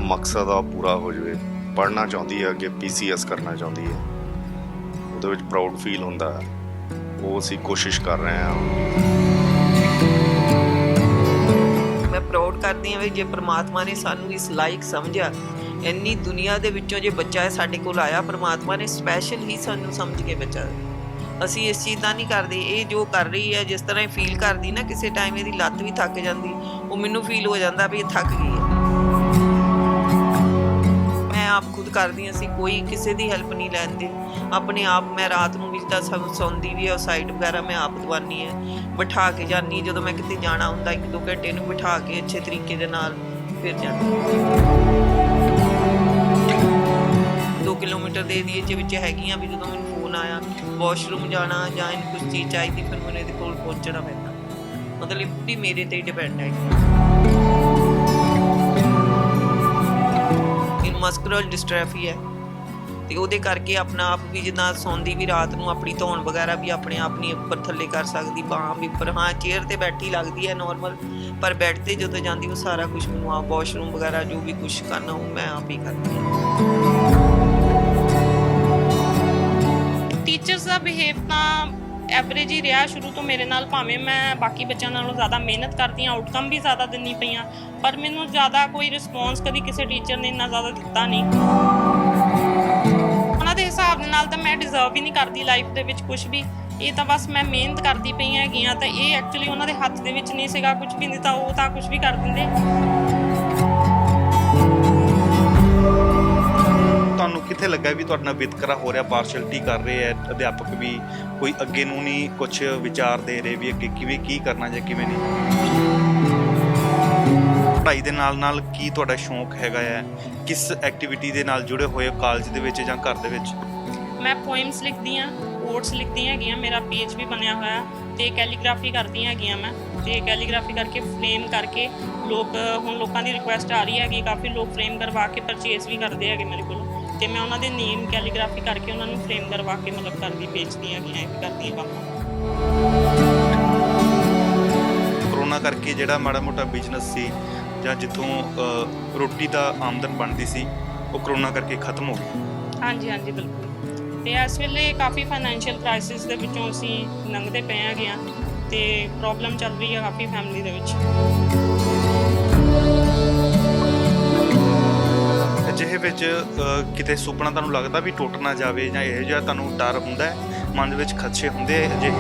ਮਕਸਦ ਆ ਪੂਰਾ ਹੋ ਜਾਵੇ। ਪੜ੍ਹਨਾ ਚਾਹੁੰਦੀ ਹੈ, ਅੱਗੇ PCS ਕਰਨਾ ਚਾਹੁੰਦੀ ਹੈ, ਉਹਦੇ ਵਿੱਚ ਪ੍ਰਾਊਡ ਫੀਲ ਹੁੰਦਾ ਹੈ। ਉਹ ਅਸੀਂ ਕੋਸ਼ਿਸ਼ ਕਰ ਰਹੇ ਹਾਂ। ਮੈਂ ਪ੍ਰਾਊਡ ਕਰਦੀ ਹਾਂ ਵੀ ਜੇ ਪ੍ਰਮਾਤਮਾ ਨੇ ਸਾਨੂੰ ਇਸ ਲਾਇਕ ਸਮਝਿਆ, ਇੰਨੀ ਦੁਨੀਆ ਦੇ ਵਿੱਚੋਂ ਜੇ ਬੱਚਾ ਹੈ ਸਾਡੇ ਕੋਲ ਆਇਆ, ਪ੍ਰਮਾਤਮਾ ਨੇ ਸਪੈਸ਼ਲ ਹੀ ਸਾਨੂੰ ਸਮਝ ਕੇ ਬੱਚਾ। ਅਸੀਂ ਇਸ ਚੀਜ਼ ਦਾ ਨਹੀਂ ਕਰਦੇ। ਇਹ ਜੋ ਕਰ ਰਹੀ ਹੈ, ਜਿਸ ਤਰ੍ਹਾਂ ਇਹ ਫੀਲ ਕਰਦੀ ਨਾ, ਕਿਸੇ ਟਾਈਮ ਇਹਦੀ ਲੱਤ ਵੀ ਥੱਕ ਜਾਂਦੀ, ਉਹ ਮੈਨੂੰ ਫੀਲ ਹੋ ਜਾਂਦਾ ਵੀ ਇਹ ਥੱਕ ਗਈ ਹੈ। ਮੈਂ ਆਪ ਖੁਦ ਕਰਦੀ ਹਾਂ, ਅਸੀਂ ਕੋਈ ਕਿਸੇ ਦੀ ਹੈਲਪ ਨਹੀਂ ਲੈਂਦੇ। ਆਪਣੇ ਆਪ ਮੈਂ ਰਾਤ ਨੂੰ ਵੀ ਜਿੱਦਾਂ ਸੌਂਦੀ ਵੀ ਹੈ, ਉਹ ਸਾਈਡ ਵਗੈਰਾ ਮੈਂ ਆਪ ਦਵਾਨੀ ਹੈ, ਬਿਠਾ ਕੇ ਜਾਂਦੀ। ਜਦੋਂ ਮੈਂ ਕਿਤੇ ਜਾਣਾ ਹੁੰਦਾ 1-2 ਘੰਟੇ ਨੂੰ ਬਿਠਾ ਕੇ ਅੱਛੇ ਤਰੀਕੇ ਦੇ ਨਾਲ ਫਿਰ ਜਾਂਦੀ। 2 ਕਿਲੋਮੀਟਰ ਦੇ ਏਰੀਏ 'ਚ ਵਿੱਚ ਹੈਗੀਆਂ ਵੀ ਜਦੋਂ ਮੈਨੂੰ ਫੋਨ ਆਇਆ ਵਾਸ਼ਰੂਮ ਜਾਣਾ ਜਾਂ ਇਹਨੂੰ ਕੁਛ ਚੀਜ਼ ਚਾਹੀਦੀ, ਫਿਰ ਮੈਨੂੰ ਇਹਦੇ ਕੋਲ ਪਹੁੰਚਣਾ ਪੈਂਦਾ। ਮਤਲਬ ਇਹ ਪੂਰੀ ਮੇਰੇ 'ਤੇ ਹੀ ਡਿਪੈਂਡ ਹੈ। ਇਹਨੂੰ ਮਸਕੂਲਰ ਡਿਸਟ੍ਰਾਫੀ ਹੈ ਅਤੇ ਉਹਦੇ ਕਰਕੇ ਆਪਣਾ ਆਪ ਵੀ ਜਿੱਦਾਂ ਸੌਂਦੀ ਵੀ ਰਾਤ ਨੂੰ ਆਪਣੀ ਧੌਣ ਵਗੈਰਾ ਵੀ ਆਪਣੇ ਆਪ ਨਹੀਂ ਉੱਪਰ ਥੱਲੇ ਕਰ ਸਕਦੀ, ਬਾਹਾਂ ਵੀ ਉੱਪਰ। ਹਾਂ, ਚੇਅਰ 'ਤੇ ਬੈਠੀ ਲੱਗਦੀ ਹੈ ਨੋਰਮਲ, ਪਰ ਬੈੱਡ 'ਤੇ ਜਦੋਂ ਜਾਂਦੀ ਉਹ ਸਾਰਾ ਕੁਛ ਮੈਨੂੰ ਆਪ ਵਾਸ਼ਰੂਮ ਵਗੈਰਾ ਜੋ ਵੀ ਕੁਛ ਕਰਨਾ ਉਹ ਮੈਂ ਆਪ ਹੀ ਕਰਦੀ ਹਾਂ। ਟੀਚਰਸ ਦਾ ਬਿਹੇਵ ਤਾਂ ਐਵਰੇਜ ਹੀ ਰਿਹਾ ਸ਼ੁਰੂ ਤੋਂ ਮੇਰੇ ਨਾਲ। ਭਾਵੇਂ ਮੈਂ ਬਾਕੀ ਬੱਚਿਆਂ ਨਾਲੋਂ ਜ਼ਿਆਦਾ ਮਿਹਨਤ ਕਰਦੀ ਹਾਂ, ਆਊਟਕਮ ਵੀ ਜ਼ਿਆਦਾ ਦਿੰਦੀ ਪਈ ਹਾਂ, ਪਰ ਮੈਨੂੰ ਜ਼ਿਆਦਾ ਕੋਈ ਰਿਸਪੌਂਸ ਕਦੀ ਕਿਸੇ ਟੀਚਰ ਨੇ ਇੰਨਾ ਜ਼ਿਆਦਾ ਦਿੱਤਾ ਨਹੀਂ। ਉਹਨਾਂ ਦੇ ਹਿਸਾਬ ਦੇ ਨਾਲ ਤਾਂ ਮੈਂ ਡਿਜ਼ਰਵ ਹੀ ਨਹੀਂ ਕਰਦੀ ਲਾਈਫ ਦੇ ਵਿੱਚ ਕੁਛ ਵੀ। ਇਹ ਤਾਂ ਬਸ ਮੈਂ ਮਿਹਨਤ ਕਰਦੀ ਪਈ ਹੈਗੀ ਹਾਂ, ਤਾਂ ਇਹ ਐਕਚੁਅਲੀ ਉਹਨਾਂ ਦੇ ਹੱਥ ਦੇ ਵਿੱਚ ਨਹੀਂ ਸੀਗਾ ਕੁਛ ਵੀ, ਨਹੀਂ ਤਾਂ ਉਹ ਤਾਂ ਕੁਛ ਵੀ ਕਰ ਦਿੰਦੇ। ਤੁਹਾਨੂੰ ਕਿੱਥੇ ਲੱਗਾ ਵੀ ਤੁਹਾਡੇ ਨਾਲ ਵਿਤਕਰਾ ਹੋ ਰਿਹਾ, ਪਾਰਸ਼ੈਲਿਟੀ ਕਰ ਰਹੇ ਹੈ ਅਧਿਆਪਕ ਵੀ, ਕੋਈ ਅੱਗੇ ਨੂੰ ਨਹੀਂ ਕੁਛ ਵਿਚਾਰ ਦੇ ਰਹੇ ਵੀ ਅੱਗੇ ਕਿਵੇਂ ਕੀ ਕਰਨਾ ਜਾਂ ਕਿਵੇਂ ਨਹੀਂ? ਪੜ੍ਹਾਈ ਦੇ ਨਾਲ ਨਾਲ ਕੀ ਤੁਹਾਡਾ ਸ਼ੌਂਕ ਹੈਗਾ ਹੈ? ਕਿਸ ਐਕਟੀਵਿਟੀ ਦੇ ਨਾਲ ਜੁੜੇ ਹੋਏ ਕਾਲਜ ਦੇ ਵਿੱਚ ਜਾਂ ਘਰ ਦੇ ਵਿੱਚ? ਮੈਂ ਪੋਇਮਸ ਲਿਖਦੀ ਹਾਂ, ਕੋਟਸ ਲਿਖਦੀ ਹੈਗੀਆਂ, ਮੇਰਾ ਪੇਜ ਵੀ ਬਣਿਆ ਹੋਇਆ, ਅਤੇ ਕੈਲੀਗ੍ਰਾਫੀ ਕਰਦੀ ਹੈਗੀਆਂ ਮੈਂ। ਅਤੇ ਕੈਲੀਗ੍ਰਾਫੀ ਕਰਕੇ ਫਰੇਮ ਕਰਕੇ ਹੁਣ ਲੋਕਾਂ ਦੀ ਰਿਕੁਐਸਟ ਆ ਰਹੀ ਹੈਗੀ, ਕਾਫੀ ਲੋਕ ਫਰੇਮ ਕਰਵਾ ਕੇ ਪਰਚੇਜ਼ ਵੀ ਕਰਦੇ ਹੈਗੇ ਮੇਰੇ ਕੋਲ, ਅਤੇ ਮੈਂ ਉਹਨਾਂ ਦੇ ਨੇਮ ਕੈਲੀਗ੍ਰਾਫੀ ਕਰਕੇ ਉਹਨਾਂ ਨੂੰ ਫਰੇਮ ਕਰਵਾ ਕੇ ਮਤਲਬ ਕਰਦੀ ਵੇਚਦੀ ਹੈਗੀਆਂ, ਇਹ ਵੀ ਕਰਦੀ ਕੰਮ। ਕਰੋਨਾ ਕਰਕੇ ਜਿਹੜਾ ਮਾੜਾ ਮੋਟਾ ਬਿਜ਼ਨਸ ਸੀ ਜਾਂ ਜਿੱਥੋਂ ਰੋਟੀ ਦਾ ਆਮਦਨ ਬਣਦੀ ਸੀ ਉਹ ਕਰੋਨਾ ਕਰਕੇ ਖਤਮ ਹੋ ਗਈ। ਹਾਂਜੀ ਹਾਂਜੀ, ਬਿਲਕੁਲ। ਅਤੇ ਇਸ ਵੇਲੇ ਕਾਫੀ ਫਾਈਨੈਂਸ਼ੀਅਲ ਕ੍ਰਾਈਸਿਸ ਦੇ ਵਿੱਚੋਂ ਅਸੀਂ ਲੰਘਦੇ ਪਏ ਹੈਗੇ ਹਾਂ, ਅਤੇ ਪ੍ਰੋਬਲਮ ਚੱਲ ਰਹੀ ਹੈ ਕਾਫੀ ਫੈਮਿਲੀ ਦੇ ਵਿੱਚ। ਅਜਿਹੇ ਵਿੱਚ ਕਿਤੇ ਸੁਪਨਾ ਤੁਹਾਨੂੰ ਲੱਗਦਾ ਵੀ ਟੁੱਟ ਨਾ ਜਾਵੇ ਜਾਂ ਇਹੋ ਜਿਹਾ ਤੁਹਾਨੂੰ ਡਰ ਹੁੰਦਾ ਹੈ, ਮਨ ਦੇ ਵਿੱਚ ਖਦਸ਼ੇ ਹੁੰਦੇ ਅਜਿਹੇ?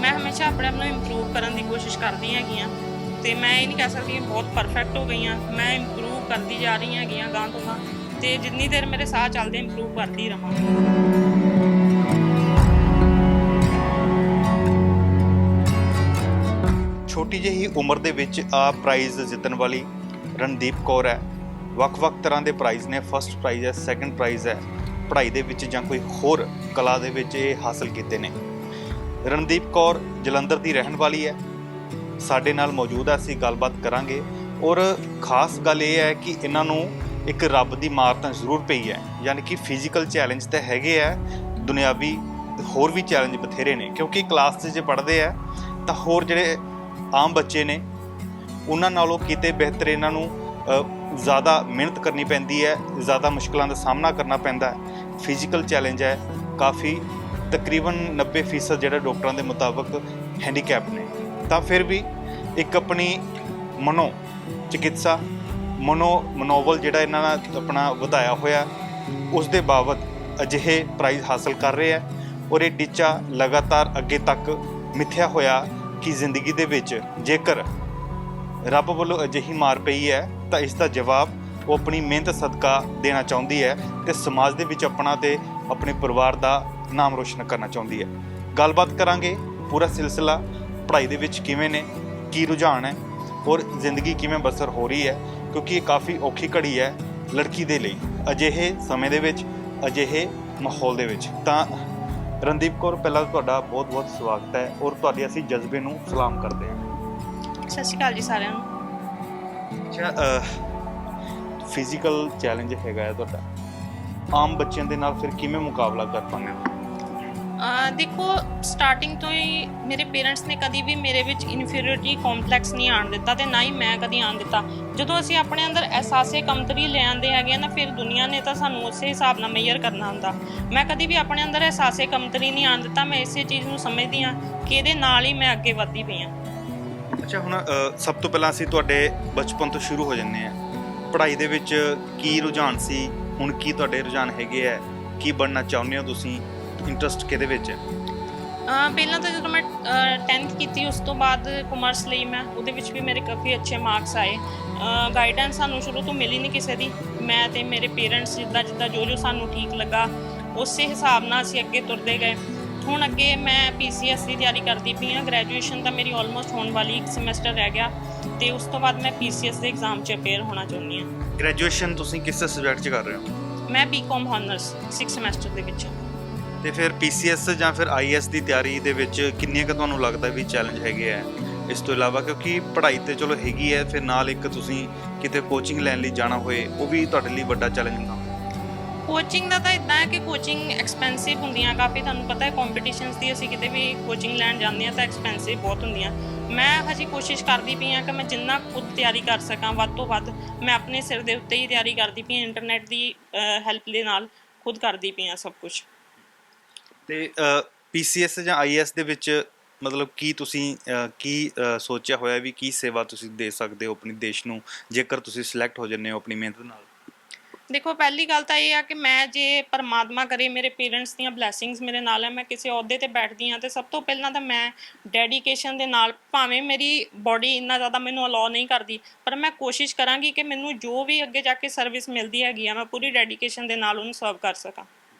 ਮੈਂ ਹਮੇਸ਼ਾ ਆਪਣੇ ਆਪ ਨੂੰ ਇੰਪਰੂਵ ਕਰਨ ਦੀ ਕੋਸ਼ਿਸ਼ ਕਰਦੀ ਹੈਗੀ ਹਾਂ, ਅਤੇ ਮੈਂ ਇਹ ਨਹੀਂ ਕਹਿ ਸਕਦੀ ਬਹੁਤ ਪਰਫੈਕਟ ਹੋ ਗਈ ਹਾਂ। ਮੈਂ ਇੰਪਰੂਵ ਕਰਦੀ ਜਾ ਰਹੀ ਹੈਗੀ ਹਾਂ ਅਗਾਂਹ ਤੋਂ ਅਗਾਂਹ, ਅਤੇ ਜਿੰਨੀ ਦੇਰ ਮੇਰੇ ਸਾਹ ਚੱਲਦੇ ਇੰਪਰੂਵ ਕਰਦੀ ਰਹਾਂਗੀ। ਛੋਟੀ ਜਿਹੀ ਉਮਰ ਦੇ ਵਿੱਚ ਆ ਪ੍ਰਾਈਜ਼ ਜਿੱਤਣ ਵਾਲੀ ਰਣਦੀਪ ਕੌਰ ਹੈ। ਵੱਖ-ਵੱਖ ਤਰ੍ਹਾਂ ਦੇ ਪ੍ਰਾਈਜ਼ ਨੇ, ਫਸਟ ਪ੍ਰਾਈਜ਼ ਹੈ, ਸੈਕੰਡ ਪ੍ਰਾਈਜ਼ ਹੈ, ਪੜ੍ਹਾਈ ਦੇ ਵਿੱਚ ਜਾਂ ਕੋਈ ਹੋਰ ਕਲਾ ਦੇ ਵਿੱਚ ਇਹ ਹਾਸਲ ਕੀਤੇ ਨੇ। ਰਣਦੀਪ ਕੌਰ ਜਲੰਧਰ ਦੀ ਰਹਿਣ ਵਾਲੀ ਹੈ, ਸਾਡੇ ਨਾਲ ਮੌਜੂਦ ਹੈ, ਅਸੀਂ ਗੱਲਬਾਤ ਕਰਾਂਗੇ। ਔਰ ਖਾਸ ਗੱਲ ਇਹ ਹੈ ਕਿ ਇਹਨਾਂ ਨੂੰ ਇੱਕ ਰੱਬ ਦੀ ਮਾਰ ਤਾਂ ਜ਼ਰੂਰ ਪਈ ਹੈ, ਯਾਨੀ ਕਿ ਫਿਜ਼ੀਕਲ ਚੈਲੰਜ ਤਾਂ ਹੈਗੇ ਆ, ਦੁਨਿਆਵੀ ਹੋਰ ਵੀ ਚੈਲੰਜ ਬਥੇਰੇ ਨੇ, ਕਿਉਂਕਿ ਕਲਾਸ 'ਚ ਜੇ ਪੜ੍ਹਦੇ ਆ ਤਾਂ ਹੋਰ ਜਿਹੜੇ ਆਮ ਬੱਚੇ ਨੇ ਉਹਨਾਂ ਨਾਲੋਂ ਕਿਤੇ ਬਿਹਤਰ ਇਹਨਾਂ ਨੂੰ ਜ਼ਿਆਦਾ ਮਿਹਨਤ ਕਰਨੀ ਪੈਂਦੀ ਹੈ, ਜ਼ਿਆਦਾ ਮੁਸ਼ਕਲਾਂ ਦਾ ਸਾਹਮਣਾ ਕਰਨਾ ਪੈਂਦਾ ਹੈ। ਫਿਜ਼ੀਕਲ ਚੈਲੰਜ ਹੈ ਕਾਫੀ, ਤਕਰੀਬਨ 90% ਜਿਹੜੇ ਡਾਕਟਰਾਂ ਦੇ ਮੁਤਾਬਕ ਹੈਂਡੀਕੈਪ ਨੇ, ਤਾਂ ਫਿਰ ਵੀ ਇੱਕ ਆਪਣੀ ਮਨੋ ਚਿਕਿਤਸਾ ਮਨੋਬਲ ਜਿਹੜਾ ਇਹਨਾਂ ਨੇ ਆਪਣਾ ਵਧਾਇਆ ਹੋਇਆ, ਉਸ ਦੇ ਬਾਬਤ ਅਜਿਹੇ ਪ੍ਰਾਈਜ਼ ਹਾਸਲ ਕਰ ਰਹੇ ਹੈ। ਔਰ ਇਹ ਟੀਚਾ ਲਗਾਤਾਰ ਅੱਗੇ ਤੱਕ ਮਿੱਥਿਆ ਹੋਇਆ ਕਿ ਜ਼ਿੰਦਗੀ ਦੇ ਵਿੱਚ ਜੇਕਰ ਰੱਬ ਵੱਲੋਂ ਅਜਿਹੀ ਮਾਰ ਪਈ ਹੈ ਤਾਂ ਇਸ ਦਾ ਜਵਾਬ ਉਹ ਆਪਣੀ ਮਿਹਨਤ ਸਦਕਾ ਦੇਣਾ ਚਾਹੁੰਦੀ ਹੈ ਅਤੇ ਸਮਾਜ ਦੇ ਵਿੱਚ ਆਪਣਾ ਅਤੇ ਆਪਣੇ ਪਰਿਵਾਰ ਦਾ ਨਾਮ ਰੋਸ਼ਨ ਕਰਨਾ ਚਾਹੁੰਦੀ ਹੈ। ਗੱਲਬਾਤ ਕਰਾਂਗੇ ਪੂਰਾ ਸਿਲਸਿਲਾ, ਪੜ੍ਹਾਈ ਦੇ ਵਿੱਚ ਕਿਵੇਂ ਨੇ, ਕੀ ਰੁਝਾਨ ਹੈ ਔਰ ਜ਼ਿੰਦਗੀ ਕਿਵੇਂ ਬਸਰ ਹੋ ਰਹੀ ਹੈ, ਕਿਉਂਕਿ ਇਹ ਕਾਫੀ ਔਖੀ ਘੜੀ ਹੈ ਲੜਕੀ ਦੇ ਲਈ ਅਜਿਹੇ ਸਮੇਂ ਦੇ ਵਿੱਚ, ਅਜਿਹੇ ਮਾਹੌਲ ਦੇ ਵਿੱਚ। ਤਾਂ ਰਣਦੀਪ ਕੌਰ, ਪਹਿਲਾਂ ਤੁਹਾਡਾ ਬਹੁਤ ਬਹੁਤ ਸਵਾਗਤ ਹੈ ਔਰ ਤੁਹਾਡੇ ਅਸੀਂ ਜਜ਼ਬੇ ਨੂੰ ਸਲਾਮ ਕਰਦੇ ਹਾਂ। ਸਤਿ ਸ਼੍ਰੀ ਅਕਾਲ ਜੀ ਸਾਰਿਆਂ ਨੂੰ। ਅੱਛਾ, ਫਿਜ਼ੀਕਲ ਚੈਲੰਜ ਹੈਗਾ ਹੈ ਤੁਹਾਡਾ, ਆਮ ਬੱਚਿਆਂ ਦੇ ਨਾਲ ਫਿਰ ਕਿਵੇਂ ਮੁਕਾਬਲਾ ਕਰ ਪਾਉਂਦੇ ਹੋ? ਦੇਖੋ ਸਟਾਰਟਿੰਗ ਤੋਂ ਹੀ ਮੇਰੇ ਪੇਰੈਂਟਸ ਨੇ ਕਦੀ ਵੀ ਮੇਰੇ ਵਿੱਚ ਇਨਫੀਰੀਅਰਿਟੀ ਕੰਪਲੈਕਸ ਨਹੀਂ ਆਉਣ ਦਿੱਤਾ ਤੇ ਨਾ ਹੀ ਮੈਂ ਕਦੀ ਆਉਣ ਦਿੱਤਾ। ਜਦੋਂ ਅਸੀਂ ਆਪਣੇ ਅੰਦਰ ਅਹਿਸਾਸੇ ਕਮਤਰੀ ਲੈ ਆਉਂਦੇ ਹੈਗੇ ਨਾ, ਫਿਰ ਦੁਨੀਆ ਨੇ ਤਾਂ ਸਾਨੂੰ ਉਸੇ ਹਿਸਾਬ ਨਾਲ ਮੇਜ਼ਰ ਕਰਨਾ ਹੁੰਦਾ। ਮੈਂ ਕਦੀ ਵੀ ਆਪਣੇ ਅੰਦਰ ਅਹਿਸਾਸੇ ਕਮਤਰੀ ਨਹੀਂ ਆਉਣ ਦਿੱਤਾ। ਮੈਂ ਇਸੇ ਚੀਜ਼ ਨੂੰ ਸਮਝਦੀ ਹਾਂ ਕਿ ਇਹਦੇ ਨਾਲ ਹੀ ਮੈਂ ਅੱਗੇ ਵੱਧਦੀ ਪਈ ਹਾਂ। ਅੱਛਾ, ਹੁਣ ਸਭ ਤੋਂ ਪਹਿਲਾਂ ਅਸੀਂ ਤੁਹਾਡੇ ਬਚਪਨ ਤੋਂ ਸ਼ੁਰੂ ਹੋ ਜੰਨੇ ਆ। ਪੜ੍ਹਾਈ ਦੇ ਵਿੱਚ ਕੀ ਰੁਝਾਨ ਸੀ, ਹੁਣ ਕੀ ਤੁਹਾਡੇ ਰੁਝਾਨ ਹੈਗੇ ਆ, ਕੀ ਬਣਨਾ ਚਾਹੁੰਦੇ ਹੋ ਤੁਸੀਂ, ਇੰਟਰਸਟ ਕਿਹਦੇ ਵਿੱਚ ਹੈ? ਪਹਿਲਾਂ ਤਾਂ ਜਦੋਂ ਮੈਂ 10th ਕੀਤੀ, ਉਸ ਤੋਂ ਬਾਅਦ ਕਾਮਰਸ ਲਈ ਮੈਂ, ਉਹਦੇ ਵਿੱਚ ਵੀ ਮੇਰੇ ਕਾਫੀ ਅੱਛੇ ਮਾਰਕਸ ਆਏ। ਗਾਈਡੈਂਸ ਸਾਨੂੰ ਸ਼ੁਰੂ ਤੋਂ ਮਿਲੀ ਨਹੀਂ ਕਿਸੇ ਦੀ। ਮੈਂ ਤੇ ਮੇਰੇ ਪੇਰੈਂਟਸ ਜਿੱਦਾਂ ਜੋ ਸਾਨੂੰ ਠੀਕ ਲੱਗਾ ਉਸੇ ਹਿਸਾਬ ਨਾਲ ਅਸੀਂ ਅੱਗੇ ਤੁਰਦੇ ਗਏ। ਹੁਣ ਅੱਗੇ ਮੈਂ PCS ਦੀ ਤਿਆਰੀ ਕਰਦੀ ਪਈ ਹਾਂ। ਗ੍ਰੈਜੂਏਸ਼ਨ ਤਾਂ ਮੇਰੀ ਆਲਮੋਸਟ ਹੋਣ ਵਾਲੀ, 1 ਸਮੈਸਟਰ ਰਹਿ ਗਿਆ ਤੇ ਉਸ ਤੋਂ ਬਾਅਦ ਮੈਂ PCS ਦੇ ਐਗਜ਼ਾਮ 'ਚ ਅਪੀਅਰ ਹੋਣਾ ਚਾਹੁੰਦੀ ਹਾਂ। ਗ੍ਰੈਜੂਏਸ਼ਨ ਤੁਸੀਂ ਕਿਸ ਸਬਜੈਕਟ 'ਚ ਕਰ ਰਹੇ ਹੋ? ਮੈਂ BCom ਹਾਨਰਸ 6 ਸਮੈਸਟਰ ਦੇ ਵਿੱਚ। ਤੇ ਫਿਰ PCS ਜਾਂ ਫਿਰ IAS ਦੀ ਤਿਆਰੀ ਦੇ ਵਿੱਚ ਕਿੰਨੇ ਕੁ ਤੁਹਾਨੂੰ ਲੱਗਦਾ ਵੀ ਚੈਲੰਜ ਹੈਗੇ ਆ ਇਸ ਤੋਂ ਇਲਾਵਾ? ਕਿਉਂਕਿ ਪੜ੍ਹਾਈ ਤੇ ਚਲੋ ਹੈਗੀ ਹੈ, ਫਿਰ ਨਾਲ ਇੱਕ ਤੁਸੀਂ ਕਿਤੇ ਕੋਚਿੰਗ ਲੈਣ ਲਈ ਜਾਣਾ ਹੋਏ, ਉਹ ਵੀ ਤੁਹਾਡੇ ਲਈ ਵੱਡਾ ਚੈਲੰਜ ਹੁੰਦਾ। ਕੋਚਿੰਗ ਦਾ ਤਾਂ ਇੱਦਾਂ ਹੈ ਕਿ ਕੋਚਿੰਗ ਐਕਸਪੈਂਸਿਵ ਹੁੰਦੀਆਂ ਕਾਫੀ। ਤੁਹਾਨੂੰ ਪਤਾ ਹੈ ਕੰਪੀਟੀਸ਼ਨਸ ਦੀ ਅਸੀਂ ਕਿਤੇ ਵੀ ਕੋਚਿੰਗ ਲੈਣ ਜਾਂਦੇ ਹਾਂ ਤਾਂ ਐਕਸਪੈਂਸਿਵ ਬਹੁਤ ਹੁੰਦੀਆਂ। ਮੈਂ ਹਜੇ ਕੋਸ਼ਿਸ਼ ਕਰਦੀ ਪਈ ਹਾਂ ਕਿ ਮੈਂ ਜਿੰਨਾ ਖੁਦ ਤਿਆਰੀ ਕਰ ਸਕਾਂ ਵੱਧ ਤੋਂ ਵੱਧ। ਮੈਂ ਆਪਣੇ ਸਿਰ ਦੇ ਉੱਤੇ ਹੀ ਤਿਆਰੀ ਕਰਦੀ ਪਈ ਹਾਂ, ਇੰਟਰਨੈਟ ਦੀ ਹੈਲਪ ਦੇ ਨਾਲ ਖੁਦ ਕਰਦੀ ਪਈ ਹਾਂ ਸਭ ਕੁਝ। ਤੇ PCS ਜਾਂ IAS ਦੇ ਵਿੱਚ ਮਤਲਬ ਕੀ ਤੁਸੀਂ ਸੋਚਿਆ ਹੋਇਆ ਵੀ ਕੀ ਸੇਵਾ ਤੁਸੀਂ ਦੇ ਸਕਦੇ ਹੋ ਆਪਣੇ ਦੇਸ਼ ਨੂੰ, ਜੇਕਰ ਤੁਸੀਂ ਸਿਲੈਕਟ ਹੋ ਜਾਂਦੇ ਹੋ ਆਪਣੀ ਮਿਹਨਤ ਨਾਲ? ਦੇਖੋ ਪਹਿਲੀ ਗੱਲ ਤਾਂ ਇਹ ਆ ਕਿ ਮੈਂ, ਜੇ ਪਰਮਾਤਮਾ ਕਰੇ ਮੇਰੇ ਪੇਰੈਂਟਸ ਦੀਆਂ ਬਲੈਸਿੰਗਸ ਮੇਰੇ ਨਾਲ ਹੈ, ਮੈਂ ਕਿਸੇ ਅਹੁਦੇ ਤੇ ਬੈਠਦੀ ਹਾਂ, ਤੇ ਸਭ ਤੋਂ ਪਹਿਲਾਂ ਤਾਂ ਮੈਂ ਡੈਡੀਕੇਸ਼ਨ ਦੇ ਨਾਲ, ਭਾਵੇਂ ਮੇਰੀ ਬੋਡੀ ਇੰਨਾ ਜ਼ਿਆਦਾ ਮੈਨੂੰ ਅਲਾਉ ਨਹੀਂ ਕਰਦੀ, ਪਰ ਮੈਂ ਕੋਸ਼ਿਸ਼ ਕਰਾਂਗੀ ਕਿ ਮੈਨੂੰ ਜੋ ਵੀ ਅੱਗੇ ਜਾ ਕੇ ਸਰਵਿਸ ਮਿਲਦੀ ਹੈਗੀ ਆ, ਮੈਂ ਪੂਰੀ ਡੈਡੀਕੇਸ਼ਨ ਦੇ ਨਾਲ ਉਹਨੂੰ ਸਰਵ ਕਰ ਸਕਾਂ।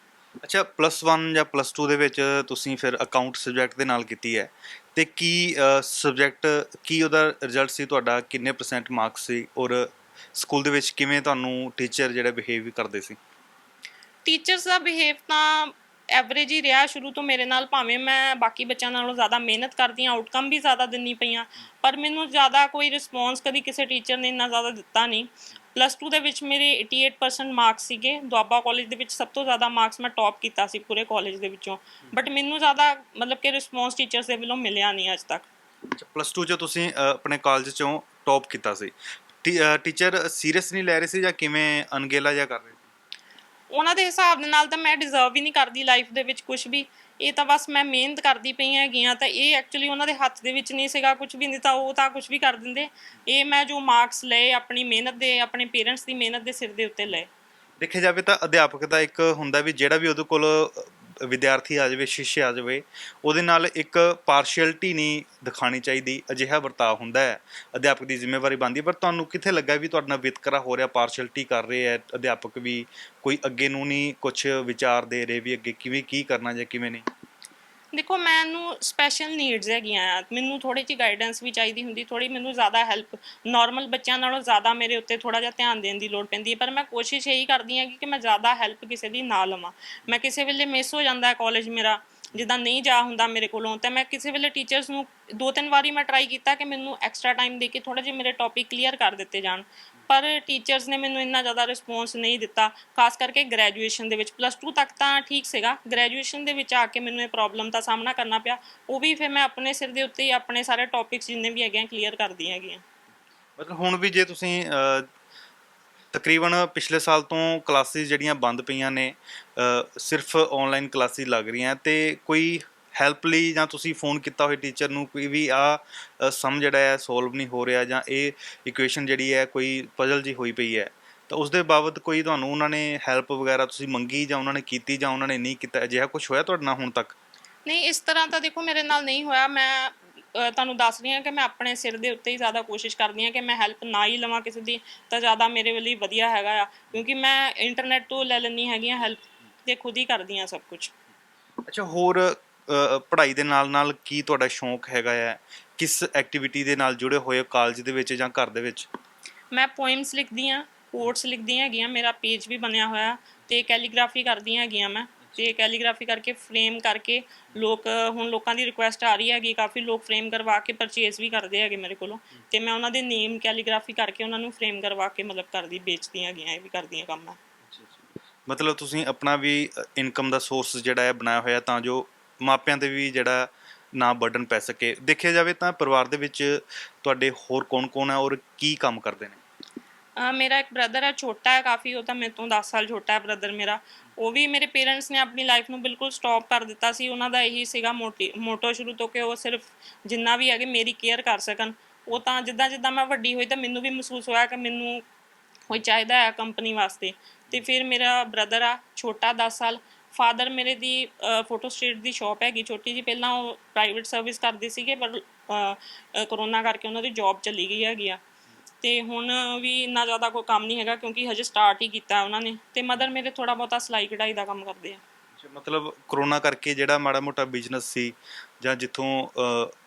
ਅੱਛਾ, +1 ਜਾਂ +2 ਦੇ ਵਿੱਚ ਤੁਸੀਂ ਫਿਰ ਅਕਾਊਂਟ ਸਬਜੈਕਟ ਦੇ ਨਾਲ ਕੀਤੀ ਹੈ, ਤੇ ਕੀ ਸਬਜੈਕਟ ਕੀ ਉਹਦਾ ਰਿਜ਼ਲਟ ਸੀ ਤੁਹਾਡਾ? ਕਿੰਨੇ % ਮਾਰਕਸ ਸੀ? ਔਰ ਸਕੂਲ ਦੇ ਵਿੱਚ ਕਿਵੇਂ ਤੁਹਾਨੂੰ ਟੀਚਰ ਜਿਹੜੇ ਬਿਹੇਵ ਕਰਦੇ ਸੀ? ਟੀਚਰਸ ਦਾ ਬਿਹੇਵ ਤਾਂ ਐਵਰੇਜ ਹੀ ਰਿਹਾ ਸ਼ੁਰੂ ਤੋਂ ਮੇਰੇ ਨਾਲ। ਭਾਵੇਂ ਮੈਂ ਬਾਕੀ ਬੱਚਿਆਂ ਨਾਲੋਂ ਜ਼ਿਆਦਾ ਮਿਹਨਤ ਕਰਦੀ ਹਾਂ, ਆਊਟਕਮ ਵੀ ਜ਼ਿਆਦਾ ਦਿੰਦੀ ਪਈ ਹਾਂ, ਪਰ ਮੈਨੂੰ ਜ਼ਿਆਦਾ ਕੋਈ ਰਿਸਪੌਂਸ ਕਦੀ ਕਿਸੇ ਟੀਚਰ ਨੇ ਇੰਨਾ ਜ਼ਿਆਦਾ ਦਿੱਤਾ ਨਹੀਂ। +2 ਦੇ ਵਿੱਚ ਮੇਰੇ 88% ਮਾਰਕਸ ਸੀਗੇ। ਦੁਆਬਾ ਕਾਲਜ ਦੇ ਵਿੱਚ ਸਭ ਤੋਂ ਜ਼ਿਆਦਾ ਮਾਰਕਸ ਮੈਂ ਟੌਪ ਕੀਤਾ ਸੀ ਪੂਰੇ ਕਾਲਜ ਦੇ ਵਿੱਚੋਂ, ਬਟ ਮੈਨੂੰ ਜ਼ਿਆਦਾ ਮਤਲਬ ਕਿ ਰਿਸਪੌਂਸ ਟੀਚਰਸ ਦੇ ਵੱਲੋਂ ਮਿਲਿਆ ਨਹੀਂ ਅੱਜ ਤੱਕ। +2 'ਚ ਤੁਸੀਂ ਆਪਣੇ ਕਾਲਜ 'ਚੋਂ ਟੌਪ ਕੀਤਾ ਸੀ। ਟੀਚਰ ਸੀਰੀਅਸ ਨਹੀਂ ਲੈ ਰਹੇ ਸੀ ਜਾਂ ਕਿਵੇਂ ਅਣਗਹਿਲਾ ਜਿਹਾ ਕਰ ਰਹੇ ਸੀ? ਉਹਨਾਂ ਦੇ ਹਿਸਾਬ ਦੇ ਨਾਲ ਤਾਂ ਮੈਂ ਡਿਜ਼ਰਵ ਹੀ ਨਹੀਂ ਕਰਦੀ ਲਾਈਫ ਦੇ ਵਿੱਚ ਕੁਝ ਵੀ। ਇਹ ਤਾਂ ਬਸ ਮੈਂ ਮਿਹਨਤ ਕਰਦੀ ਪਈ ਹੈਗੀ ਹਾਂ, ਤਾਂ ਇਹ ਐਕਚੁਅਲੀ ਉਹਨਾਂ ਦੇ ਹੱਥ ਦੇ ਵਿੱਚ ਨਹੀਂ ਸੀਗਾ ਕੁਝ ਵੀ, ਨਹੀਂ ਤਾਂ ਉਹ ਤਾਂ ਕੁਝ ਵੀ ਕਰ ਦਿੰਦੇ। ਇਹ ਮੈਂ ਜੋ ਮਾਰਕਸ ਲਏ ਆਪਣੀ ਮਿਹਨਤ ਦੇ, ਆਪਣੇ ਪੇਰੈਂਟਸ ਦੀ ਮਿਹਨਤ ਦੇ ਸਿਰ ਦੇ ਉੱਤੇ ਲਏ। ਦੇਖਿਆ ਜਾਵੇ ਤਾਂ ਅਧਿਆਪਕ ਦਾ ਇੱਕ ਹੁੰਦਾ ਵੀ ਜਿਹੜਾ ਵੀ ਉਹਦੇ ਕੋਲ ਵਿਦਿਆਰਥੀ ਆ ਜਾਵੇ, ਸ਼ਿਸ਼ਯ ਆ ਜਾਵੇ, ਉਹਦੇ ਨਾਲ ਇੱਕ ਪਾਰਸ਼ੀਅਲਟੀ ਨਹੀਂ ਦਿਖਾਉਣੀ ਚਾਹੀਦੀ। ਅਜਿਹਾ ਵਰਤਾਅ ਹੁੰਦਾ ਹੈ, ਅਧਿਆਪਕ ਦੀ ਜ਼ਿੰਮੇਵਾਰੀ ਬਣਦੀ ਹੈ। ਪਰ ਤੁਹਾਨੂੰ ਕਿੱਥੇ ਲੱਗਾ ਵੀ ਤੁਹਾਡੇ ਨਾਲ ਵਿਤਕਰਾ ਹੋ ਰਿਹਾ, ਪਾਰਸ਼ੀਅਲਟੀ ਕਰ ਰਹੇ ਹੈ ਅਧਿਆਪਕ ਵੀ, ਕੋਈ ਅੱਗੇ ਨੂੰ ਨਹੀਂ ਕੁਛ ਵਿਚਾਰ ਦੇ ਰਹੇ ਵੀ ਅੱਗੇ ਕਿਵੇਂ ਕੀ ਕਰਨਾ ਜਾਂ ਕਿਵੇਂ ਨਹੀਂ? ਦੇਖੋ ਮੈਨੂੰ ਸਪੈਸ਼ਲ ਨੀਡਸ ਹੈਗੀਆਂ ਆ, ਮੈਨੂੰ ਥੋੜ੍ਹੀ ਜਿਹੀ ਗਾਈਡੈਂਸ ਵੀ ਚਾਹੀਦੀ ਹੁੰਦੀ, ਥੋੜ੍ਹੀ ਮੈਨੂੰ ਜ਼ਿਆਦਾ ਹੈਲਪ, ਨਾਰਮਲ ਬੱਚਿਆਂ ਨਾਲੋਂ ਜ਼ਿਆਦਾ ਮੇਰੇ ਉੱਤੇ ਥੋੜ੍ਹਾ ਜਿਹਾ ਧਿਆਨ ਦੇਣ ਦੀ ਲੋੜ ਪੈਂਦੀ ਹੈ। ਪਰ ਮੈਂ ਕੋਸ਼ਿਸ਼ ਇਹੀ ਕਰਦੀ ਹਾਂ ਕਿ ਮੈਂ ਜ਼ਿਆਦਾ ਹੈਲਪ ਕਿਸੇ ਦੀ ਨਾ ਲਵਾਂ। ਮੈਂ ਕਿਸੇ ਵੇਲੇ ਮਿਸ ਹੋ ਜਾਂਦਾ ਕਾਲਜ ਮੇਰਾ, ਜਿੱਦਾਂ ਨਹੀਂ ਜਾ ਹੁੰਦਾ ਮੇਰੇ ਕੋਲੋਂ, ਤਾਂ ਮੈਂ ਕਿਸੇ ਵੇਲੇ ਟੀਚਰਸ ਨੂੰ 2-3 ਵਾਰੀ ਮੈਂ ਟਰਾਈ ਕੀਤਾ ਕਿ ਮੈਨੂੰ ਐਕਸਟਰਾ ਟਾਈਮ ਦੇ ਕੇ ਥੋੜ੍ਹਾ ਜਿਹਾ ਮੇਰੇ ਟੌਪਿਕ ਕਲੀਅਰ ਕਰ ਦਿੱਤੇ ਜਾਣ, ਪਰ ਟੀਚਰਸ ਨੇ ਮੈਨੂੰ ਇੰਨਾ ਜ਼ਿਆਦਾ ਰਿਸਪੌਂਸ ਨਹੀਂ ਦਿੱਤਾ। ਖਾਸ ਕਰਕੇ ਗ੍ਰੈਜੂਏਸ਼ਨ ਦੇ ਵਿੱਚ, +2 ਤੱਕ ਤਾਂ ਠੀਕ ਸੀਗਾ, ਗ੍ਰੈਜੂਏਸ਼ਨ ਦੇ ਵਿੱਚ ਆ ਕੇ ਮੈਨੂੰ ਇਹ ਪ੍ਰੋਬਲਮ ਦਾ ਸਾਹਮਣਾ ਕਰਨਾ ਪਿਆ। ਉਹ ਵੀ ਫਿਰ ਮੈਂ ਆਪਣੇ ਸਿਰ ਦੇ ਉੱਤੇ ਹੀ ਆਪਣੇ ਸਾਰੇ ਟੌਪਿਕਸ ਜਿੰਨੇ ਵੀ ਹੈਗੇ ਆ ਕਲੀਅਰ ਕਰਦੀ ਹੈਗੀ ਆ। ਮਤਲਬ ਹੁਣ ਵੀ ਜੇ ਤੁਸੀਂ ਤਕਰੀਬਨ ਪਿਛਲੇ ਸਾਲ ਤੋਂ ਕਲਾਸਿਸ ਜਿਹੜੀਆਂ ਬੰਦ ਪਈਆਂ ਨੇ, ਸਿਰਫ ਆਨਲਾਈਨ ਕਲਾਸਿਸ ਲੱਗ ਰਹੀਆਂ, ਤੇ ਕੋਈ ਹੈਲਪ ਲਈ ਜਾਂ ਤੁਸੀਂ ਫੋਨ ਕੀਤਾ ਹੋਏ ਟੀਚਰ ਨੂੰ ਕੋਈ ਵੀ ਸਮ ਜਿਹੜਾ ਹੈ ਸੋਲਵ ਨਹੀਂ ਹੋ ਰਿਹਾ, ਜਾਂ ਇਹ ਇਕੁਏਸ਼ਨ ਜਿਹੜੀ ਹੈ ਕੋਈ ਪਜ਼ਲ ਜੀ ਹੋਈ ਪਈ ਹੈ, ਤਾਂ ਉਸ ਦੇ ਬਾਬਤ ਕੋਈ ਤੁਹਾਨੂੰ ਉਹਨਾਂ ਨੇ ਹੈਲਪ ਵਗੈਰਾ ਤੁਸੀਂ ਮੰਗੀ, ਜਾਂ ਉਹਨਾਂ ਨੇ ਕੀਤੀ ਜਾਂ ਉਹਨਾਂ ਨੇ ਨਹੀਂ ਕੀਤਾ? ਅਜਿਹਾ ਕੁਝ ਹੋਇਆ ਤੁਹਾਡੇ ਨਾਲ ਹੁਣ ਤੱਕ? ਨਹੀਂ, ਇਸ ਤਰ੍ਹਾਂ ਤਾਂ ਦੇਖੋ ਮੇਰੇ ਨਾਲ ਨਹੀਂ ਹੋਇਆ। ਮੈਂ ਤੁਹਾਨੂੰ ਦੱਸ ਰਹੀ ਹਾਂ ਕਿ ਮੈਂ ਆਪਣੇ ਸਿਰ ਦੇ ਉੱਤੇ ਹੀ ਜ਼ਿਆਦਾ ਕੋਸ਼ਿਸ਼ ਕਰਦੀ ਹਾਂ ਕਿ ਮੈਂ ਹੈਲਪ ਨਾ ਹੀ ਲਵਾਂ ਕਿਸੇ ਦੀ, ਤਾਂ ਜ਼ਿਆਦਾ ਮੇਰੇ ਲਈ ਵਧੀਆ ਹੈਗਾ ਆ, ਕਿਉਂਕਿ ਮੈਂ ਇੰਟਰਨੈਟ ਤੋਂ ਲੈ ਲੈਂਦੀ ਹੈਗੀ ਹਾਂ ਹੈਲਪ, ਤੇ ਖੁਦ ਹੀ ਕਰਦੀ ਹਾਂ ਸਭ ਕੁਝ। ਅੱਛਾ, ਹੋਰ ਪੜ੍ਹਾਈ ਦੇ ਨਾਲ ਨਾਲ ਕੀ ਤੁਹਾਡਾ ਸ਼ੌਂਕ ਹੈਗਾ ਹੈ? ਕਿਸ ਐਕਟੀਵਿਟੀ ਦੇ ਨਾਲ ਜੁੜੇ ਹੋਏ ਕਾਲਜ ਦੇ ਵਿੱਚ ਜਾਂ ਘਰ ਦੇ ਵਿੱਚ? ਮੈਂ ਪੋਇਮਸ ਲਿਖਦੀ ਹਾਂ, ਕੋਟਸ ਲਿਖਦੀ ਹੈਗੀ ਹਾਂ, ਮੇਰਾ ਪੇਜ ਵੀ ਬਣਿਆ ਹੋਇਆ, ਤੇ ਕੈਲੀਗ੍ਰਾਫੀ ਕਰਦੀ ਹੈਗੀ ਹਾਂ ਮੈਂ, ਤੇ ਕੈਲੀਗ੍ਰਾਫੀ ਕਰਕੇ ਫਰੇਮ ਕਰਕੇ ਹੁਣ ਲੋਕਾਂ ਦੀ ਰਿਕੁਐਸਟ ਆ ਰਹੀ ਹੈਗੀ, ਕਾਫੀ ਲੋਕ ਫਰੇਮ ਕਰਵਾ ਕੇ ਪਰਚੇਜ਼ ਵੀ ਕਰਦੇ ਹੈਗੇ ਮੇਰੇ ਕੋਲੋਂ, ਤੇ ਮੈਂ ਉਹਨਾਂ ਦੇ ਨੇਮ ਕੈਲੀਗ੍ਰਾਫੀ ਕਰਕੇ ਉਹਨਾਂ ਨੂੰ ਫਰੇਮ ਕਰਵਾ ਕੇ ਮਤਲਬ ਵੇਚਦੀ ਹੈਗੀ, ਇਹ ਵੀ ਕਰਦੀ ਹਾਂ ਕੰਮ ਮੈਂ। ਮਤਲਬ ਤੁਸੀਂ ਆਪਣਾ ਵੀ ਇਨਕਮ ਦਾ ਸੋਰਸ ਜਿਹੜਾ ਹੈ ਬਣਾਇਆ ਹੋਇਆ, ਤਾਂ ਜੋ ਮਾਪਿਆਂ ਤੇ ਵੀ ਜਿਹੜਾ ਨਾ ਬਰਡਨ ਪੈ ਸਕੇ। ਦੇਖਿਆ ਜਾਵੇ ਤਾਂ ਪਰਿਵਾਰ ਦੇ ਵਿੱਚ ਤੁਹਾਡੇ ਹੋਰ ਕੌਣ-ਕੌਣ ਹੈ ਔਰ ਕੀ ਕੰਮ ਕਰਦੇ ਨੇ? ਮੇਰਾ ਇੱਕ ਬ੍ਰਦਰ ਹੈ, ਛੋਟਾ ਹੈ ਕਾਫੀ, ਉਹ ਤਾਂ ਮੇਰੇ ਤੋਂ 10 ਸਾਲ ਛੋਟਾ ਹੈ ਬ੍ਰਦਰ ਮੇਰਾ। ਉਹ ਵੀ, ਮੇਰੇ ਪੇਰੈਂਟਸ ਨੇ ਆਪਣੀ ਲਾਈਫ ਨੂੰ ਬਿਲਕੁਲ ਸਟਾਪ ਕਰ ਦਿੱਤਾ ਸੀ। ਉਹਨਾਂ ਦਾ ਇਹੀ ਸੀਗਾ ਮੋਟੋ ਸ਼ੁਰੂ ਤੋਂ ਕਿ ਉਹ ਸਿਰਫ ਜਿੰਨਾ ਵੀ ਹੈਗੇ ਮੇਰੀ ਕੇਅਰ ਕਰ ਸਕਣ। ਉਹ ਤਾਂ ਜਿੱਦਾਂ ਜਿੱਦਾਂ ਮੈਂ ਵੱਡੀ ਹੋਈ ਤਾਂ ਮੈਨੂੰ ਵੀ ਮਹਿਸੂਸ ਹੋਇਆ ਕਿ ਮੈਨੂੰ ਕੋਈ ਚਾਹੀਦਾ ਹੈ ਕੰਪਨੀ ਵਾਸਤੇ। ਅਤੇ ਫਿਰ ਮੇਰਾ ਬ੍ਰਦਰ ਆ ਛੋਟਾ 10 ਸਾਲ। ਫਾਦਰ ਮੇਰੇ ਦੀ ਫੋਟੋ ਸਟੇਟ ਦੀ ਸ਼ੌਪ ਹੈਗੀ ਛੋਟੀ ਜਿਹੀ। ਪਹਿਲਾਂ ਉਹ ਪ੍ਰਾਈਵੇਟ ਸਰਵਿਸ ਕਰਦੇ ਸੀਗੇ, ਪਰ ਕਰੋਨਾ ਕਰਕੇ ਉਹਨਾਂ ਦੀ ਜੋਬ ਚਲੀ ਗਈ ਹੈਗੀ ਆ। ਅਤੇ ਹੁਣ ਵੀ ਇੰਨਾ ਜ਼ਿਆਦਾ ਕੋਈ ਕੰਮ ਨਹੀਂ ਹੈਗਾ ਕਿਉਂਕਿ ਹਜੇ ਸਟਾਰਟ ਹੀ ਕੀਤਾ ਉਹਨਾਂ ਨੇ। ਅਤੇ ਮਦਰ ਮੇਰੇ ਥੋੜ੍ਹਾ ਬਹੁਤਾ ਸਿਲਾਈ ਕਢਾਈ ਦਾ ਕੰਮ ਕਰਦੇ ਆ। ਮਤਲਬ ਕਰੋਨਾ ਕਰਕੇ ਜਿਹੜਾ ਮਾੜਾ ਮੋਟਾ ਬਿਜ਼ਨਸ ਸੀ ਜਾਂ ਜਿੱਥੋਂ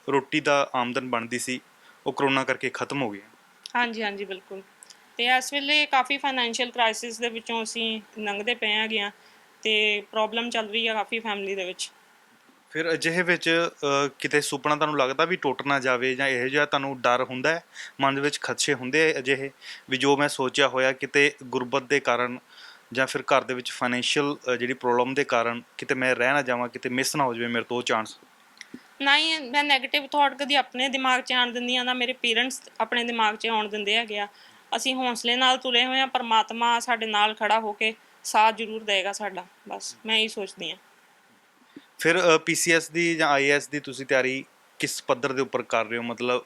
ਰੋਟੀ ਦਾ ਆਮਦਨ ਬਣਦੀ ਸੀ, ਉਹ ਕਰੋਨਾ ਕਰਕੇ ਖਤਮ ਹੋ ਗਿਆ। ਹਾਂਜੀ ਹਾਂਜੀ ਬਿਲਕੁਲ। ਅਤੇ ਇਸ ਵੇਲੇ ਕਾਫੀ ਫਾਈਨੈਂਸ਼ੀਅਲ ਕ੍ਰਾਈਸਿਸ ਦੇ ਵਿੱਚੋਂ ਅਸੀਂ ਲੰਘਦੇ ਪਏ ਹੈਗੇ ਹਾਂ ਅਤੇ ਪ੍ਰੋਬਲਮ ਚੱਲ ਰਹੀ ਆ ਕਾਫੀ ਫੈਮਿਲੀ ਦੇ ਵਿੱਚ। ਫਿਰ ਅਜਿਹੇ ਵਿੱਚ ਕਿਤੇ ਸੁਪਨਾ ਤੁਹਾਨੂੰ ਲੱਗਦਾ ਵੀ ਟੁੱਟ ਨਾ ਜਾਵੇ, ਜਾਂ ਇਹੋ ਜਿਹਾ ਤੁਹਾਨੂੰ ਡਰ ਹੁੰਦਾ ਹੈ, ਮਨ ਦੇ ਵਿੱਚ ਖਦਸ਼ੇ ਹੁੰਦੇ ਅਜਿਹੇ ਵੀ ਜੋ ਮੈਂ ਸੋਚਿਆ ਹੋਇਆ ਕਿਤੇ ਗੁਰਬਤ ਦੇ ਕਾਰਨ ਜਾਂ ਫਿਰ ਘਰ ਦੇ ਵਿੱਚ ਫਾਈਨੈਂਸ਼ੀਅਲ ਜਿਹੜੀ ਪ੍ਰੋਬਲਮ ਦੇ ਕਾਰਨ ਕਿਤੇ ਮੈਂ ਰਹਿ ਨਾ ਜਾਵਾਂ, ਕਿਤੇ ਮਿਸ ਨਾ ਹੋ ਜਾਵੇ ਮੇਰੇ ਤੋਂ ਉਹ ਚਾਂਸ? ਨਾ ਹੀ ਮੈਂ ਨੈਗੇਟਿਵ ਥੋਟ ਕਦੀ ਆਪਣੇ ਦਿਮਾਗ 'ਚ ਆਉਣ ਦਿੰਦੀ ਹਾਂ, ਨਾ ਮੇਰੇ ਪੇਰੈਂਟਸ ਆਪਣੇ ਦਿਮਾਗ 'ਚ ਆਉਣ ਦਿੰਦੇ ਹੈਗੇ ਆ। ਅਸੀਂ ਹੌਸਲੇ ਨਾਲ ਤੁਰੇ ਹੋਏ ਹਾਂ, ਪਰਮਾਤਮਾ ਸਾਡੇ ਨਾਲ ਖੜਾ ਹੋ ਕੇ ਸਾਥ ਜ਼ਰੂਰ ਦੇਵੇਗਾ ਸਾਡਾ, ਬਸ ਮੈਂ ਇਹੀ ਸੋਚਦੀ ਹਾਂ। ਫਿਰ PCS ਦੀ ਜਾਂ IAS ਦੀ ਤੁਸੀਂ ਤਿਆਰੀ ਕਿਸ ਪੱਧਰ ਦੇ ਉੱਪਰ ਕਰ ਰਹੇ ਹੋ? ਮਤਲਬ